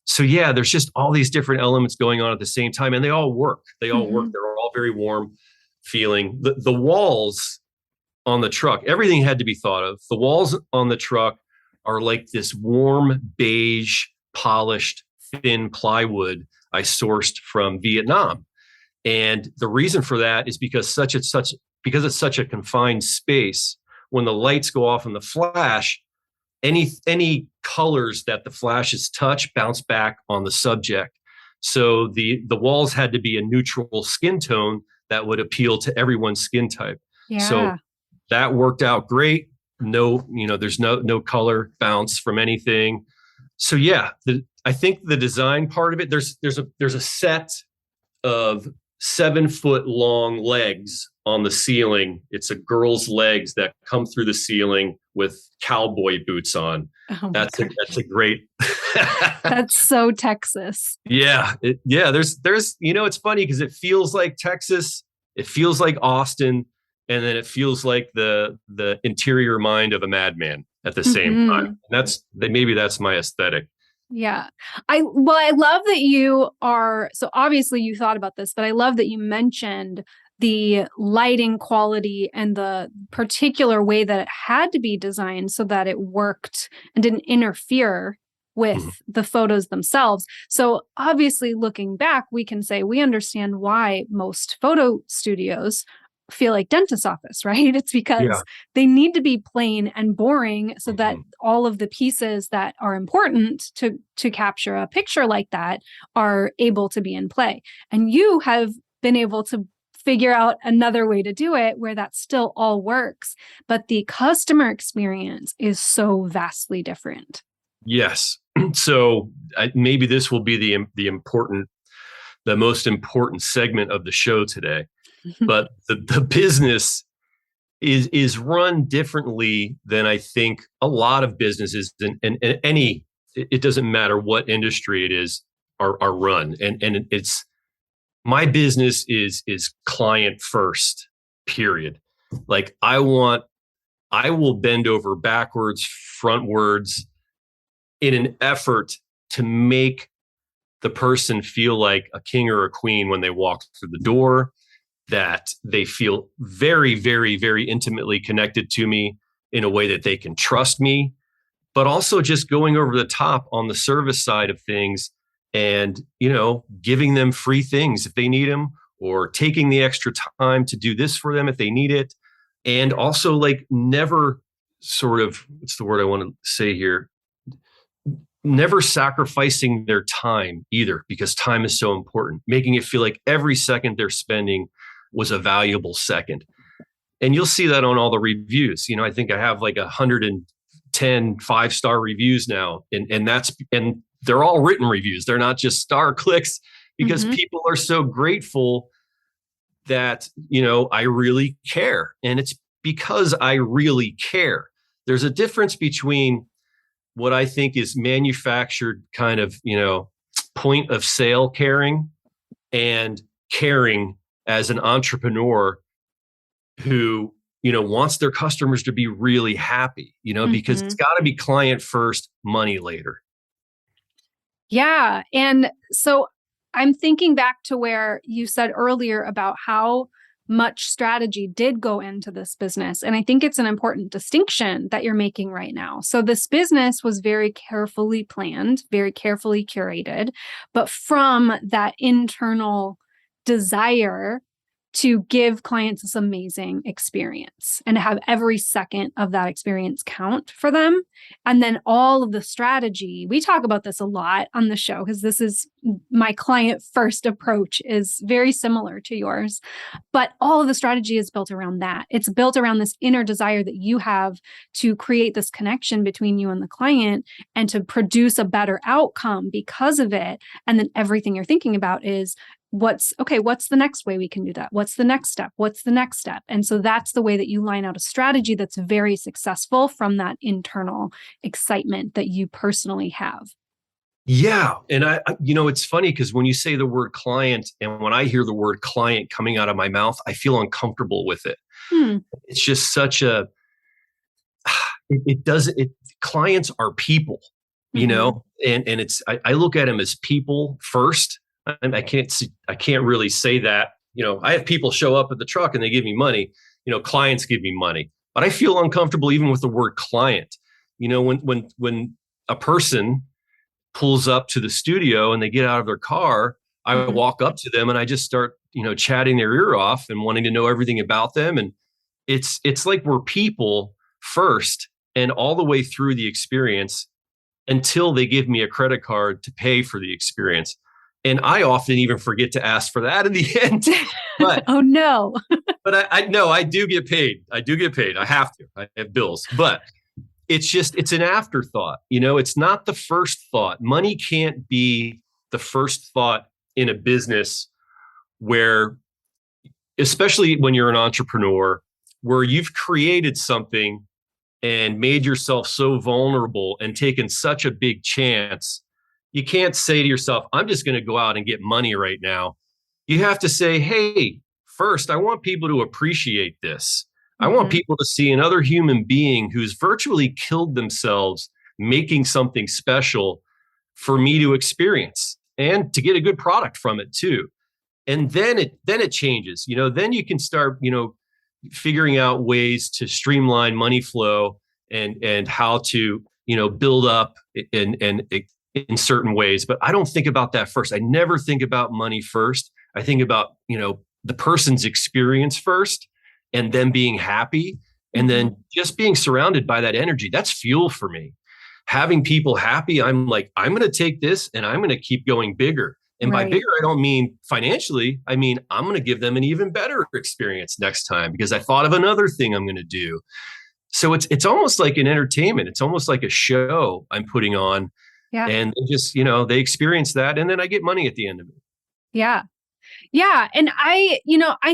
So yeah, there's just all these different elements going on at the same time, and they all work. They all work. Mm-hmm. They're all very warm feeling. The walls on the truck, everything had to be thought of. The walls on the truck are like this warm beige, polished, thin plywood I sourced from Vietnam. And the reason for that is because it's such a confined space. When the lights go off in the flash, any colors that the flashes touch bounce back on the subject. So the walls had to be a neutral skin tone that would appeal to everyone's skin type. So Yeah. that worked out great. No, there's no color bounce from anything. So yeah, I think the design part of it, there's a set of 7-foot long legs on the ceiling. It's a girl's legs that come through the ceiling with cowboy boots on. Oh my That's gosh. a great. That's so Texas. Yeah, there's it's funny because it feels like Texas, it feels like Austin, and then it feels like the interior mind of a madman at the same time. Maybe that's my aesthetic. Yeah. I love that you are, so obviously you thought about this, but I love that you mentioned the lighting quality and the particular way that it had to be designed so that it worked and didn't interfere with the photos themselves. So obviously looking back, we can say we understand why most photo studios feel like dentist's office, right? It's because they need to be plain and boring so that all of the pieces that are important to capture a picture like that are able to be in play. And you have been able to figure out another way to do it where that still all works, but the customer experience is so vastly different. Yes. So maybe this will be the most important segment of the show today. But the business is run differently than I think a lot of businesses and any, it doesn't matter what industry it is, are run. And it's, my business is client first, period. Like I will bend over backwards, frontwards in an effort to make the person feel like a king or a queen when they walk through the door, that they feel very, very, very intimately connected to me in a way that they can trust me, but also just going over the top on the service side of things and, giving them free things if they need them, or taking the extra time to do this for them if they need it. And also like never sort of, what's the word I want to say here? Never sacrificing their time either, because time is so important, making it feel like every second they're spending was a valuable second. And you'll see that on all the reviews. I think I have like 110 5-star reviews now. And they're all written reviews. They're not just star clicks, because people are so grateful that, I really care. And it's because I really care. There's a difference between what I think is manufactured kind of, point of sale caring, and caring as an entrepreneur who, wants their customers to be really happy, because it's got to be client first, money later. Yeah. And so I'm thinking back to where you said earlier about how much strategy did go into this business. And I think it's an important distinction that you're making right now. So this business was very carefully planned, very carefully curated, but from that internal desire to give clients this amazing experience and to have every second of that experience count for them. And then all of the strategy, we talk about this a lot on the show because this is my client first approach is very similar to yours. But all of the strategy is built around that. It's built around this inner desire that you have to create this connection between you and the client and to produce a better outcome because of it. And then everything you're thinking about is, what's the next way we can do that? What's the next step? What's the next step? And so that's the way that you line out a strategy that's very successful from that internal excitement that you personally have. Yeah. And I it's funny because when you say the word client and when I hear the word client coming out of my mouth, I feel uncomfortable with it. It's just such a, clients are people. Mm-hmm. and I look at them as people first. I can't really say that. I have people show up at the truck and they give me money. Clients give me money, but I feel uncomfortable even with the word client. When a person pulls up to the studio and they get out of their car, I Mm-hmm. walk up to them and I just start, chatting their ear off and wanting to know everything about them. And it's like we're people first and all the way through the experience until they give me a credit card to pay for the experience. And I often even forget to ask for that in the end. But Oh no. I know I do get paid. I do get paid. I have to. I have bills. But it's an afterthought. It's not the first thought. Money can't be the first thought in a business where, especially when you're an entrepreneur, where you've created something and made yourself so vulnerable and taken such a big chance. You can't say to yourself, I'm just going to go out and get money right now. You have to say, hey, first, I want people to appreciate this. I want Mm-hmm. people to see another human being who's virtually killed themselves making something special for me to experience and to get a good product from it too. And then it changes. Then you can start, figuring out ways to streamline money flow and how to, build up and in certain ways. But I don't think about that first. I never think about money first. I think about, the person's experience first and then being happy and Mm-hmm. then just being surrounded by that energy. That's fuel for me. Having people happy, I'm like, I'm going to take this and I'm going to keep going bigger. And by Right. bigger, I don't mean financially. I mean, I'm going to give them an even better experience next time because I thought of another thing I'm going to do. So it's almost like an entertainment. It's almost like a show I'm putting on, Yeah. and just they experience that, and then I get money at the end of it. Yeah. Yeah. And I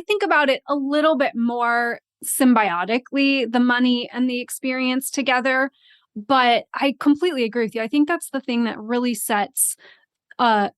think about it a little bit more symbiotically, the money and the experience together. But I completely agree with you. I think that's the thing that really sets a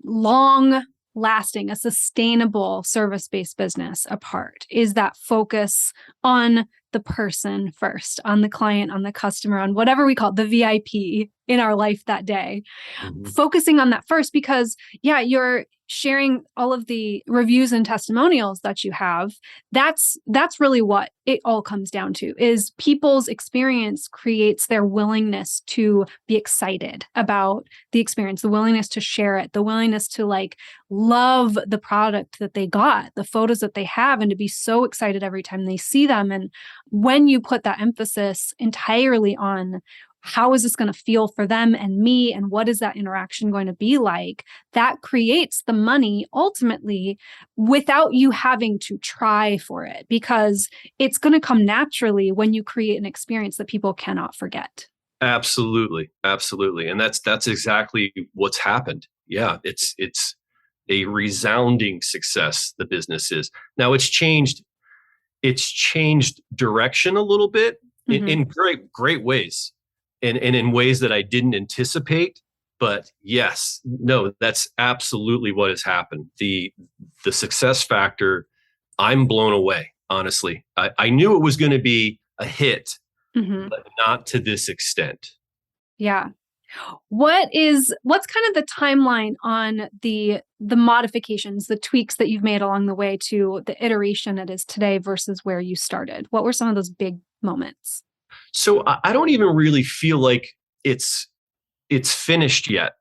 long lasting, a sustainable service based business apart is that focus on the person first, on the client, on the customer, on whatever we call it, the VIP in our life that day. Mhm. Focusing on that first because, yeah, you're sharing all of the reviews and testimonials that you have. That's really what it all comes down to is people's experience creates their willingness to be excited about the experience, the willingness to share it, the willingness to love the product that they got, the photos that they have, and to be so excited every time they see them. And when you put that emphasis entirely on how is this going to feel for them and me, and what is that interaction going to be like, that creates the money ultimately without you having to try for it, because it's going to come naturally when you create an experience that people cannot forget. Absolutely, absolutely, and that's exactly what's happened. Yeah, it's a resounding success. The business is now. It's changed direction a little bit Mm-hmm. in great ways, and in ways that I didn't anticipate. But yes, no, that's absolutely what has happened. The success factor, I'm blown away. Honestly, I knew it was going to be a hit, Mm-hmm. but not to this extent. Yeah. What's kind of the timeline on the modifications, the tweaks that you've made along the way to the iteration it is today versus where you started? What were some of those big moments? So I don't even really feel like it's it's finished yet.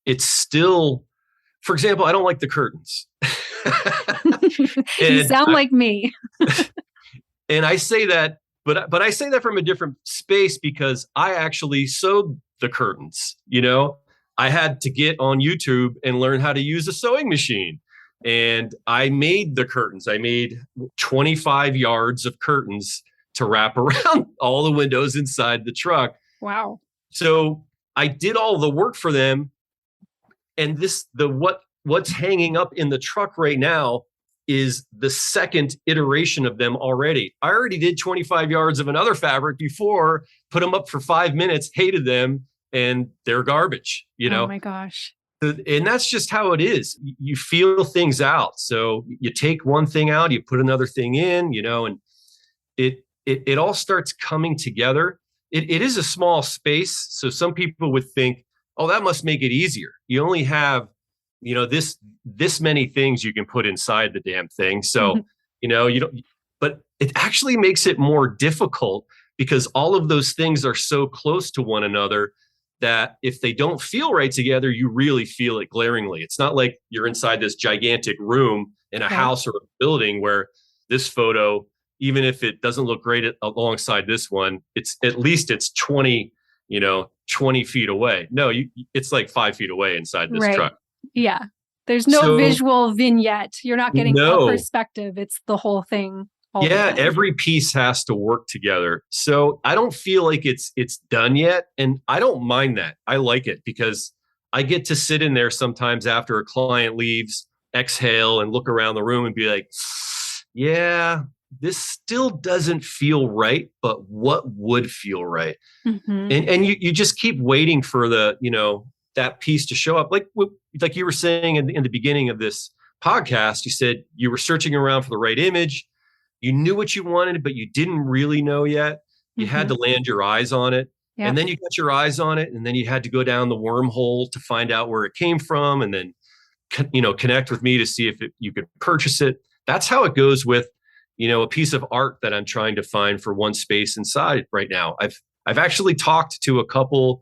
It's still, for example, I don't like the curtains. You and sound I, like me. and I say that, but I say that from a different space because I actually sewed the curtains. I had to get on YouTube and learn how to use a sewing machine. And I made the curtains. I made 25 yards of curtains to wrap around all the windows inside the truck. Wow. So I did all the work for them. And what's hanging up in the truck right now is the second iteration of them already. I already did 25 yards of another fabric before, put them up for 5 minutes, hated them, and they're garbage, Oh my gosh. And that's just how it is. You feel things out. So you take one thing out, you put another thing in, and it all starts coming together. it is a small space. So some people would think, oh, that must make it easier. You only have, this many things you can put inside the damn thing. So, you don't, but it actually makes it more difficult because all of those things are so close to one another that if they don't feel right together, you really feel it glaringly. It's not like you're inside this gigantic room in a house or a building where this photo, even if it doesn't look great alongside this one, it's at least it's 20 feet away. No, it's like 5 feet away inside this truck. Yeah. There's no visual vignette. You're not getting a perspective. It's the whole thing. Every piece has to work together. So I don't feel like it's done yet. And I don't mind that. I like it because I get to sit in there sometimes after a client leaves, exhale and look around the room and be like, yeah, this still doesn't feel right, but what would feel right? And you just keep waiting for that piece to show up. Like you were saying in the beginning of this podcast, you said you were searching around for the right image. You knew what you wanted, but you didn't really know yet. You had to land your eyes on it. Yep. And then you got your eyes on it. And then you had to go down the wormhole to find out where it came from. And then, connect with me to see if you could purchase it. That's how it goes with, a piece of art that I'm trying to find for one space inside right now. I've actually talked to a couple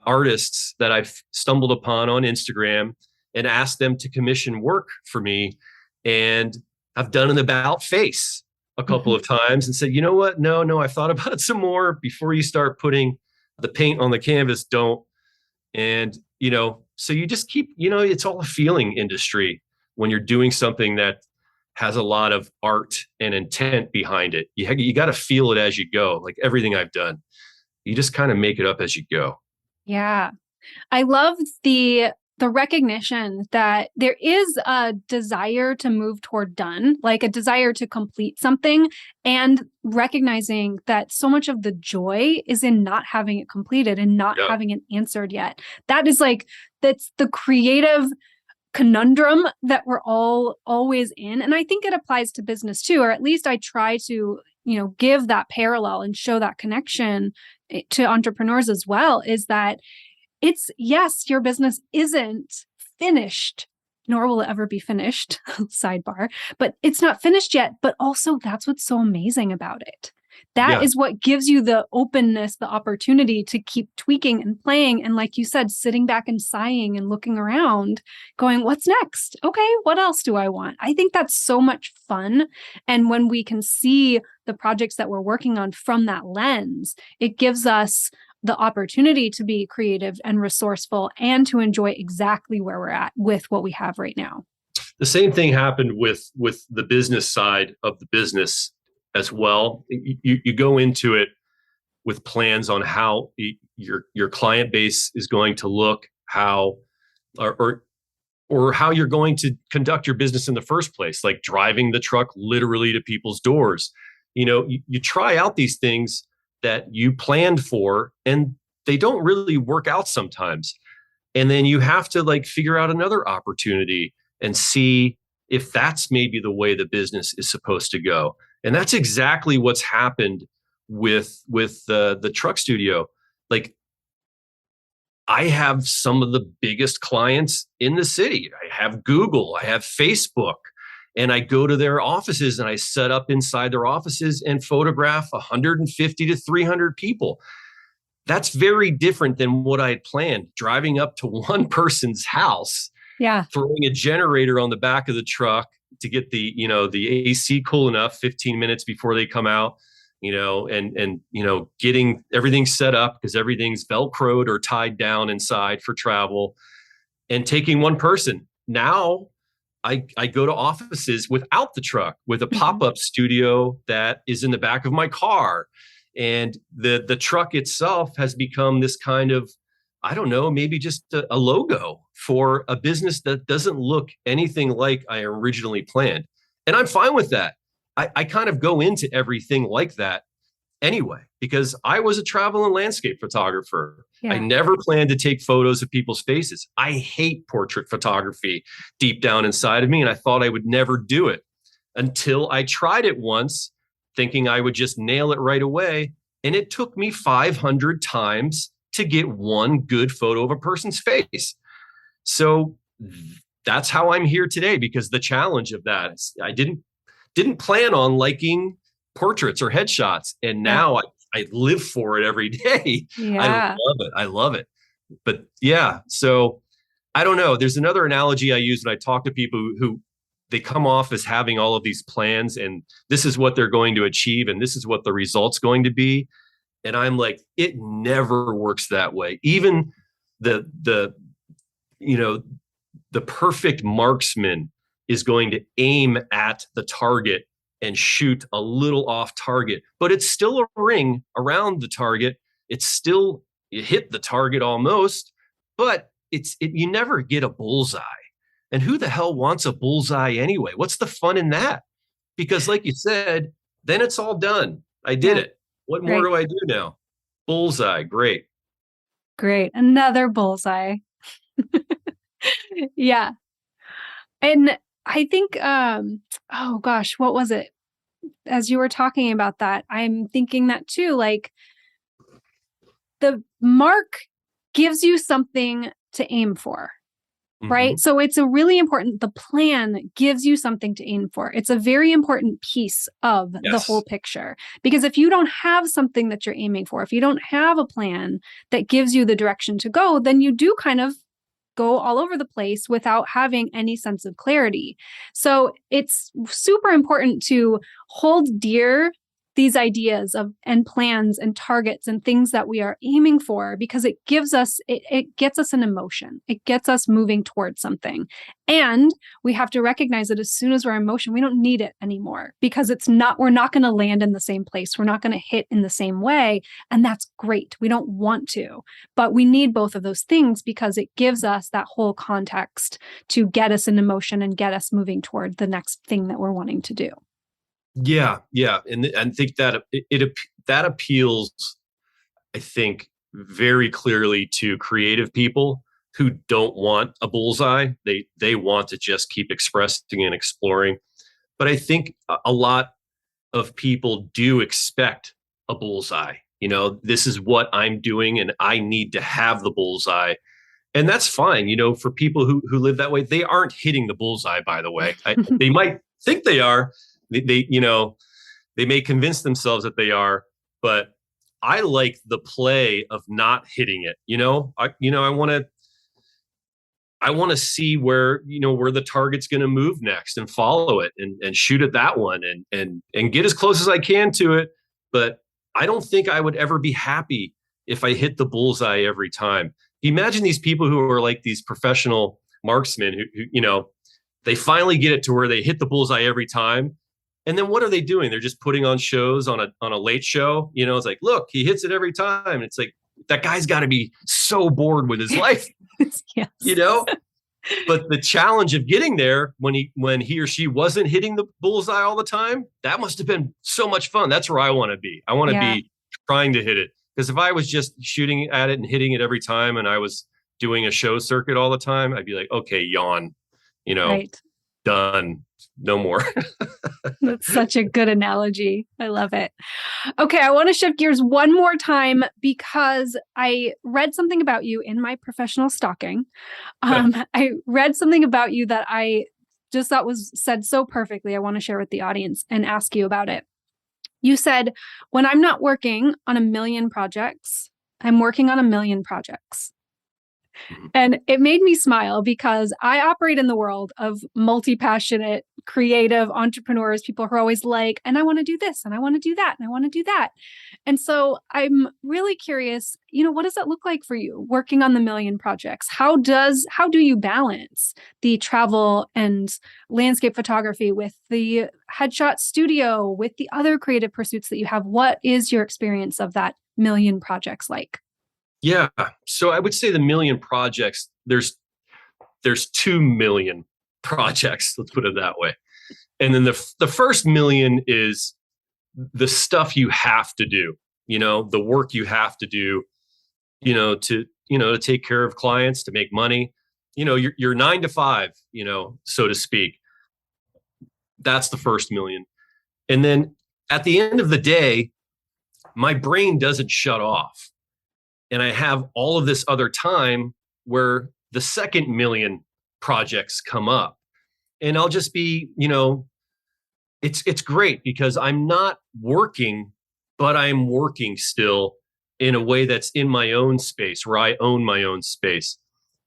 artists that I've stumbled upon on Instagram and asked them to commission work for me. And I've done an about face a couple of times and said, you know what? No, I've thought about it some more. Before you start putting the paint on the canvas, don't. And, so you just keep, it's all a feeling industry when you're doing something that has a lot of art and intent behind it. You got to feel it as you go. Like everything I've done, you just kind of make it up as you go. Yeah. I love the recognition that there is a desire to move toward done, like a desire to complete something, and recognizing that so much of the joy is in not having it completed and not having it answered yet. That's the creative conundrum that we're all always in. And I think it applies to business too, or at least I try to, give that parallel and show that connection to entrepreneurs as well, is that yes, your business isn't finished, nor will it ever be finished, sidebar, but it's not finished yet. But also that's what's so amazing about it. That is what gives you the openness, the opportunity to keep tweaking and playing. And like you said, sitting back and sighing and looking around, going, what's next? Okay, what else do I want? I think that's so much fun. And when we can see the projects that we're working on from that lens, it gives us the opportunity to be creative and resourceful and to enjoy exactly where we're at with what we have right now. The same thing happened with the business side of the business as well. You go into it with plans on how your client base is going to look, how or how you're going to conduct your business in the first place, like driving the truck literally to people's doors. You try out these things that you planned for, and they don't really work out sometimes. And then you have to figure out another opportunity and see if that's maybe the way the business is supposed to go. And that's exactly what's happened with the truck studio. I have some of the biggest clients in the city. I have Google, I have Facebook, and I go to their offices and I set up inside their offices and photograph 150 to 300 people. That's very different than what I had planned. Driving up to one person's house, throwing a generator on the back of the truck to get the AC cool enough 15 minutes before they come out, and getting everything set up because everything's Velcroed or tied down inside for travel, and taking one person. Now I go to offices without the truck with a pop-up studio that is in the back of my car. And the truck itself has become this kind of, I don't know, maybe just a logo for a business that doesn't look anything like I originally planned. And I'm fine with that. I kind of go into everything like that anyway, because I was a travel and landscape photographer. I never planned to take photos of people's faces. I hate portrait photography deep down inside of me. And I thought I would never do it until I tried it once, thinking I would just nail it right away. And it took me 500 times to get one good photo of a person's face. So that's how I'm here today, because the challenge of that is I didn't plan on liking portraits or headshots. And Yeah. now I live for it every day. I love Yeah. it. I love it. But yeah, so I don't know. There's another analogy I use when I talk to people who they come off as having all of these plans and this is what they're going to achieve and this is what the result's going to be. And I'm like, it never works that way. Even the you know, the perfect marksman is going to aim at the target and shoot a little off target, but it's still a ring around the target. It's still, you hit the target almost, but you never get a bullseye. And who the hell wants a bullseye anyway? What's the fun in that? Because like you said, then it's all done. I did Yeah. it. What more Great. do I do now? Bullseye. Great. Great. Another bullseye. Yeah. And I think, oh gosh, what was it? As you were talking about that, I'm thinking that too, like the mark gives you something to aim for. Mm-hmm. Right. So it's a really important, the plan gives you something to aim for. It's a very important piece of the whole Yes. picture. Because if you don't have something that you're aiming for, if you don't have a plan that gives you the direction to go, then you do kind of go all over the place without having any sense of clarity. So it's super important to hold dear these ideas of and plans and targets and things that we are aiming for, because it gives us it gets us an emotion. It gets us moving towards something. And we have to recognize that as soon as we're in motion, we don't need it anymore, because we're not going to land in the same place. We're not going to hit in the same way. And that's great. We don't want to, but we need both of those things because it gives us that whole context to get us in emotion and get us moving toward the next thing that we're wanting to do. Yeah, yeah, and I think that that appeals, I think, very clearly to creative people who don't want a bullseye. They want to just keep expressing and exploring. But I think a lot of people do expect a bullseye. You know, this is what I'm doing, and I need to have the bullseye, and that's fine. You know, for people who live that way, they aren't hitting the bullseye. By the way, they might think they are. They you know they may convince themselves that they are, but I like the play of not hitting it. I want to see where where the target's going to move next and follow it and shoot at that one and get as close as I can to it. But I don't think I would ever be happy if I hit the bullseye every time. Imagine these people who are like these professional marksmen who they finally get it to where they hit the bullseye every time. And then what are they doing? They're just putting on shows on a late show. You know, it's like, look, he hits it every time. It's like, that guy's got to be so bored with his life, Yes. you know? But the challenge of getting there when he or she wasn't hitting the bullseye all the time, that must have been so much fun. That's where I want to be. I want to Yeah. be trying to hit it. Because if I was just shooting at it and hitting it every time and I was doing a show circuit all the time, I'd be like, okay, yawn, Right. done, no more. That's such a good analogy. I love it. Okay, I want to shift gears one more time because I read something about you in my professional stalking. I read something about you that I just thought was said so perfectly. I want to share with the audience and ask you about it. You said, when I'm not working on a million projects, I'm working on a million projects. And it made me smile because I operate in the world of multi-passionate, creative entrepreneurs, people who are always like, and I want to do this, and I want to do that, and I want to do that. And so I'm really curious, what does that look like for you working on the million projects? How do you balance the travel and landscape photography with the headshot studio, with the other creative pursuits that you have? What is your experience of that million projects like? Yeah. So I would say the million projects, there's 2 million projects, let's put it that way. And then the first million is the stuff you have to do, the work you have to do, to take care of clients, to make money, your 9 to 5, so to speak. That's the first million. And then at the end of the day, my brain doesn't shut off. And I have all of this other time where the second million projects come up. And I'll just be, it's great because I'm not working, but I'm working still in a way that's in my own space where I own my own space.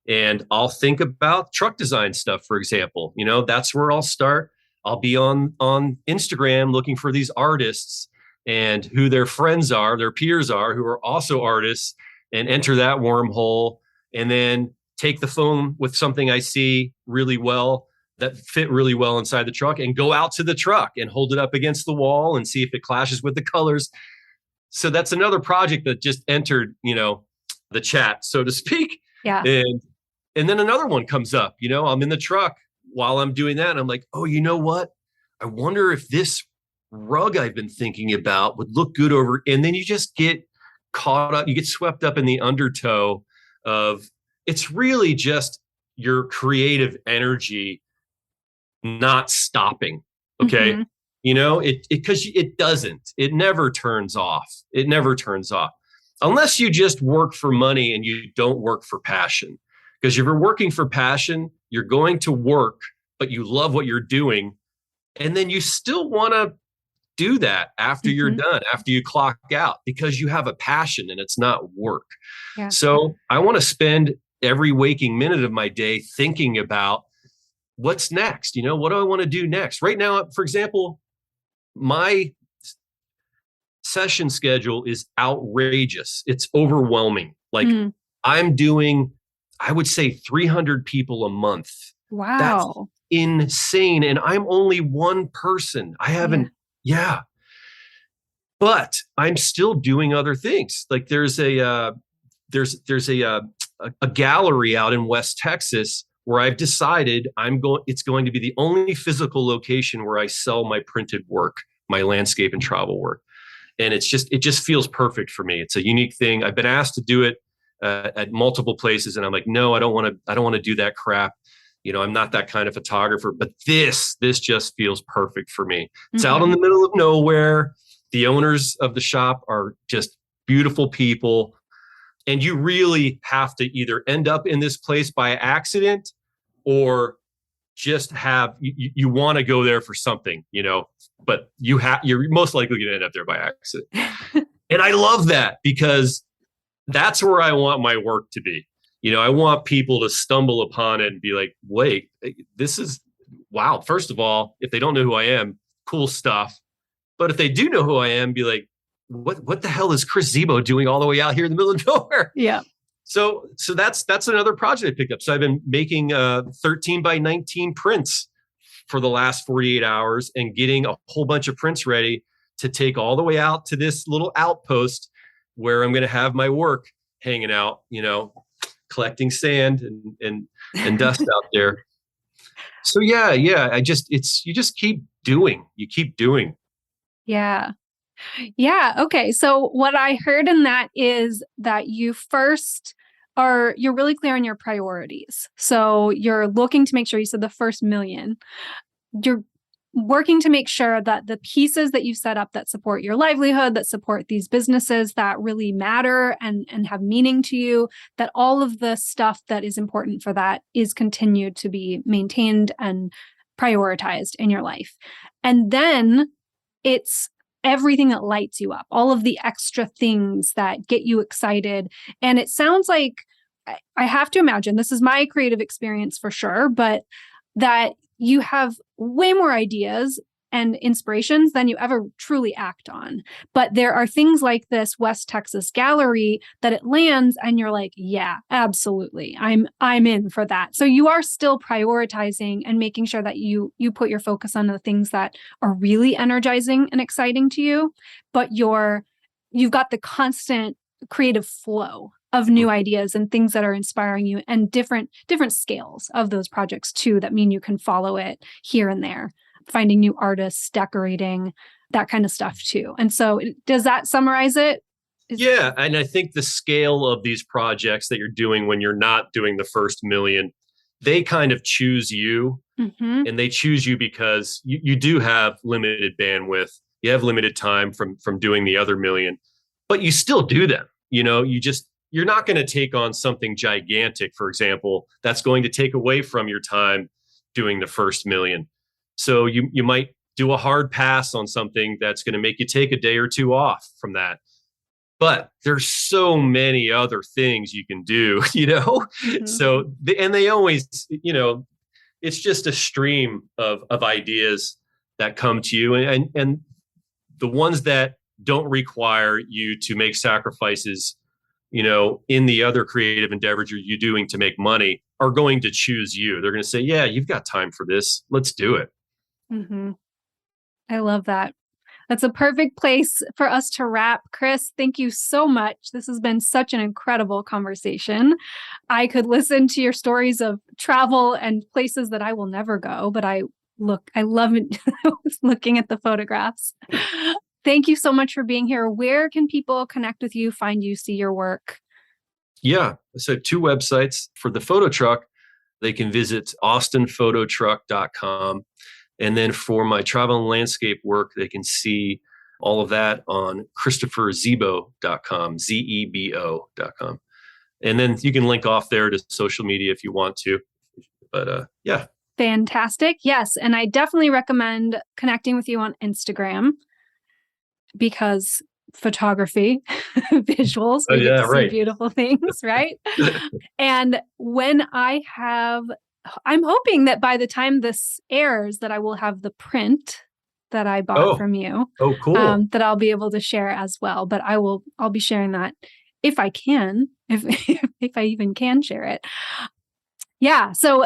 And I'll think about truck design stuff, for example. That's where I'll start. I'll be on Instagram looking for these artists and who their friends are, their peers are, who are also artists, and enter that wormhole, and then take the phone with something I see really well that fit really well inside the truck and go out to the truck and hold it up against the wall and see if it clashes with the colors. So that's another project that just entered, the chat, so to speak. Yeah. And then another one comes up, I'm in the truck while I'm doing that. And I'm like, oh, you know what? I wonder if this rug I've been thinking about would look good over. And then you just get caught up, you get swept up in the undertow of, it's really just your creative energy not stopping. Okay. Because it never turns off. It never turns off unless you just work for money and you don't work for passion. Because if you're working for passion, you're going to work, but you love what you're doing. And then you still want to do that after you're done, after you clock out, because you have a passion and it's not work. Yeah. So I want to spend every waking minute of my day thinking about what's next. What do I want to do next? Right now, for example, my session schedule is outrageous. It's overwhelming. Like I'm doing, I would say 300 people a month. Wow. That's insane. And I'm only one person. I haven't, but I'm still doing other things. Like there's a gallery out in West Texas where I've decided it's going to be the only physical location where I sell my printed work, my landscape and travel work. And it just feels perfect for me. It's a unique thing. I've been asked to do it at multiple places, and I'm like, no, I don't want to do that crap. I'm not that kind of photographer, but this just feels perfect for me. It's out in the middle of nowhere. The owners of the shop are just beautiful people. And you really have to either end up in this place by accident or just you want to go there for something, but you're most likely going to end up there by accident. And I love that because that's where I want my work to be. I want people to stumble upon it and be like, wait, this is wow. First of all, if they don't know who I am, cool stuff. But if they do know who I am, be like, what the hell is Chris Zebo doing all the way out here in the middle of nowhere? Yeah. So that's another project I picked up. So I've been making 13 by 19 prints for the last 48 hours and getting a whole bunch of prints ready to take all the way out to this little outpost where I'm going to have my work hanging out, collecting sand and dust out there. So yeah. You just keep doing. You keep doing. Yeah. Yeah. Okay. So what I heard in that is that you're really clear on your priorities. So you're looking to make sure, you said the first million, you're working to make sure that the pieces that you've set up that support your livelihood, that support these businesses that really matter and have meaning to you, that all of the stuff that is important for that is continued to be maintained and prioritized in your life. And then it's everything that lights you up, all of the extra things that get you excited. And it sounds like, I have to imagine, this is my creative experience for sure, but that you have way more ideas and inspirations than you ever truly act on. But there are things like this West Texas gallery that it lands and you're like, yeah, absolutely. I'm in for that. So you are still prioritizing and making sure that you put your focus on the things that are really energizing and exciting to you, but you've got the constant creative flow of new ideas and things that are inspiring you, and different scales of those projects too, that mean you can follow it here and there, finding new artists, decorating, that kind of stuff too. And so does that summarize it? Yeah. And I think the scale of these projects that you're doing when you're not doing the first million, they kind of choose you. And they choose you because you do have limited bandwidth. You have limited time from doing the other million. but you still do them. You're not going to take on something gigantic, for example, that's going to take away from your time doing the first million. So you might do a hard pass on something that's going to make you take a day or two off from that. But there's so many other things you can do, Mm-hmm. So, they always, it's just a stream of ideas that come to you. And the ones that don't require you to make sacrifices, in the other creative endeavors you're doing to make money are going to choose you. They're going to say, yeah, you've got time for this. Let's do it. Mm-hmm. I love that. That's a perfect place for us to wrap. Chris, thank you so much. This has been such an incredible conversation. I could listen to your stories of travel and places that I will never go, but I love it. I was looking at the photographs. Thank you so much for being here. Where can people connect with you, find you, see your work? Yeah. So 2 websites. For the photo truck, they can visit austinphototruck.com. And then for my travel and landscape work, they can see all of that on ChristopherZebo.com, Zebo.com. And then you can link off there to social media if you want to. But yeah. Fantastic. Yes. And I definitely recommend connecting with you on Instagram because photography, visuals, we get to see beautiful things, right? And when I'm hoping that by the time this airs that I will have the print that I bought from you. Oh, cool. That I'll be able to share as well. But I'll be sharing that if I can, if I even can share it. Yeah. So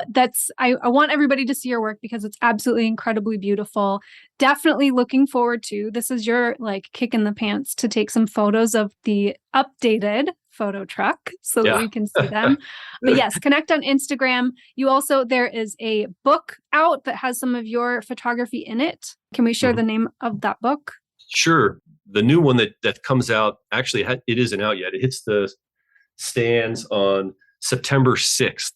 I want everybody to see your work because it's absolutely incredibly beautiful. Definitely looking forward to, this is your kick in the pants to take some photos of the updated photo truck so that we can see them. But yes, connect on Instagram. There is a book out that has some of your photography in it. Can we share the name of that book? Sure. The new one that comes out, actually, it isn't out yet. It hits the stands on September 6th.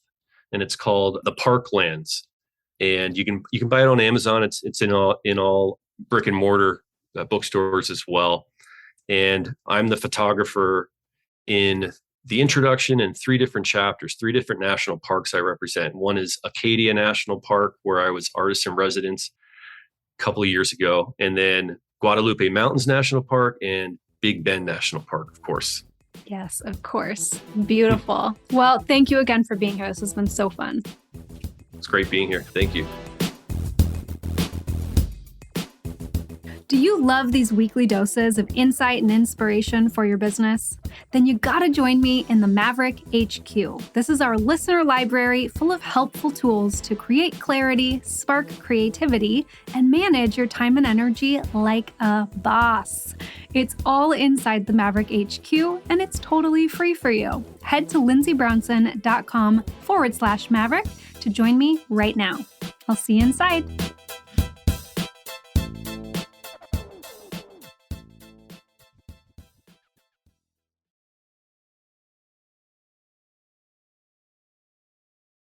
And it's called The Parklands, and you can buy it on Amazon. It's in all brick and mortar bookstores as well. And I'm the photographer in the introduction and 3 different chapters, 3 different national parks I represent. One is Acadia National Park, where I was artist in residence a couple of years ago, and then Guadalupe Mountains National Park and Big Bend National Park, of course. Yes, of course. Beautiful. Well, thank you again for being here. This has been so fun. It's great being here. Thank you. Do you love these weekly doses of insight and inspiration for your business? Then you gotta join me in the Maverick HQ. This is our listener library full of helpful tools to create clarity, spark creativity, and manage your time and energy like a boss. It's all inside the Maverick HQ, and it's totally free for you. Head to lindsaybrownson.com/Maverick to join me right now. I'll see you inside.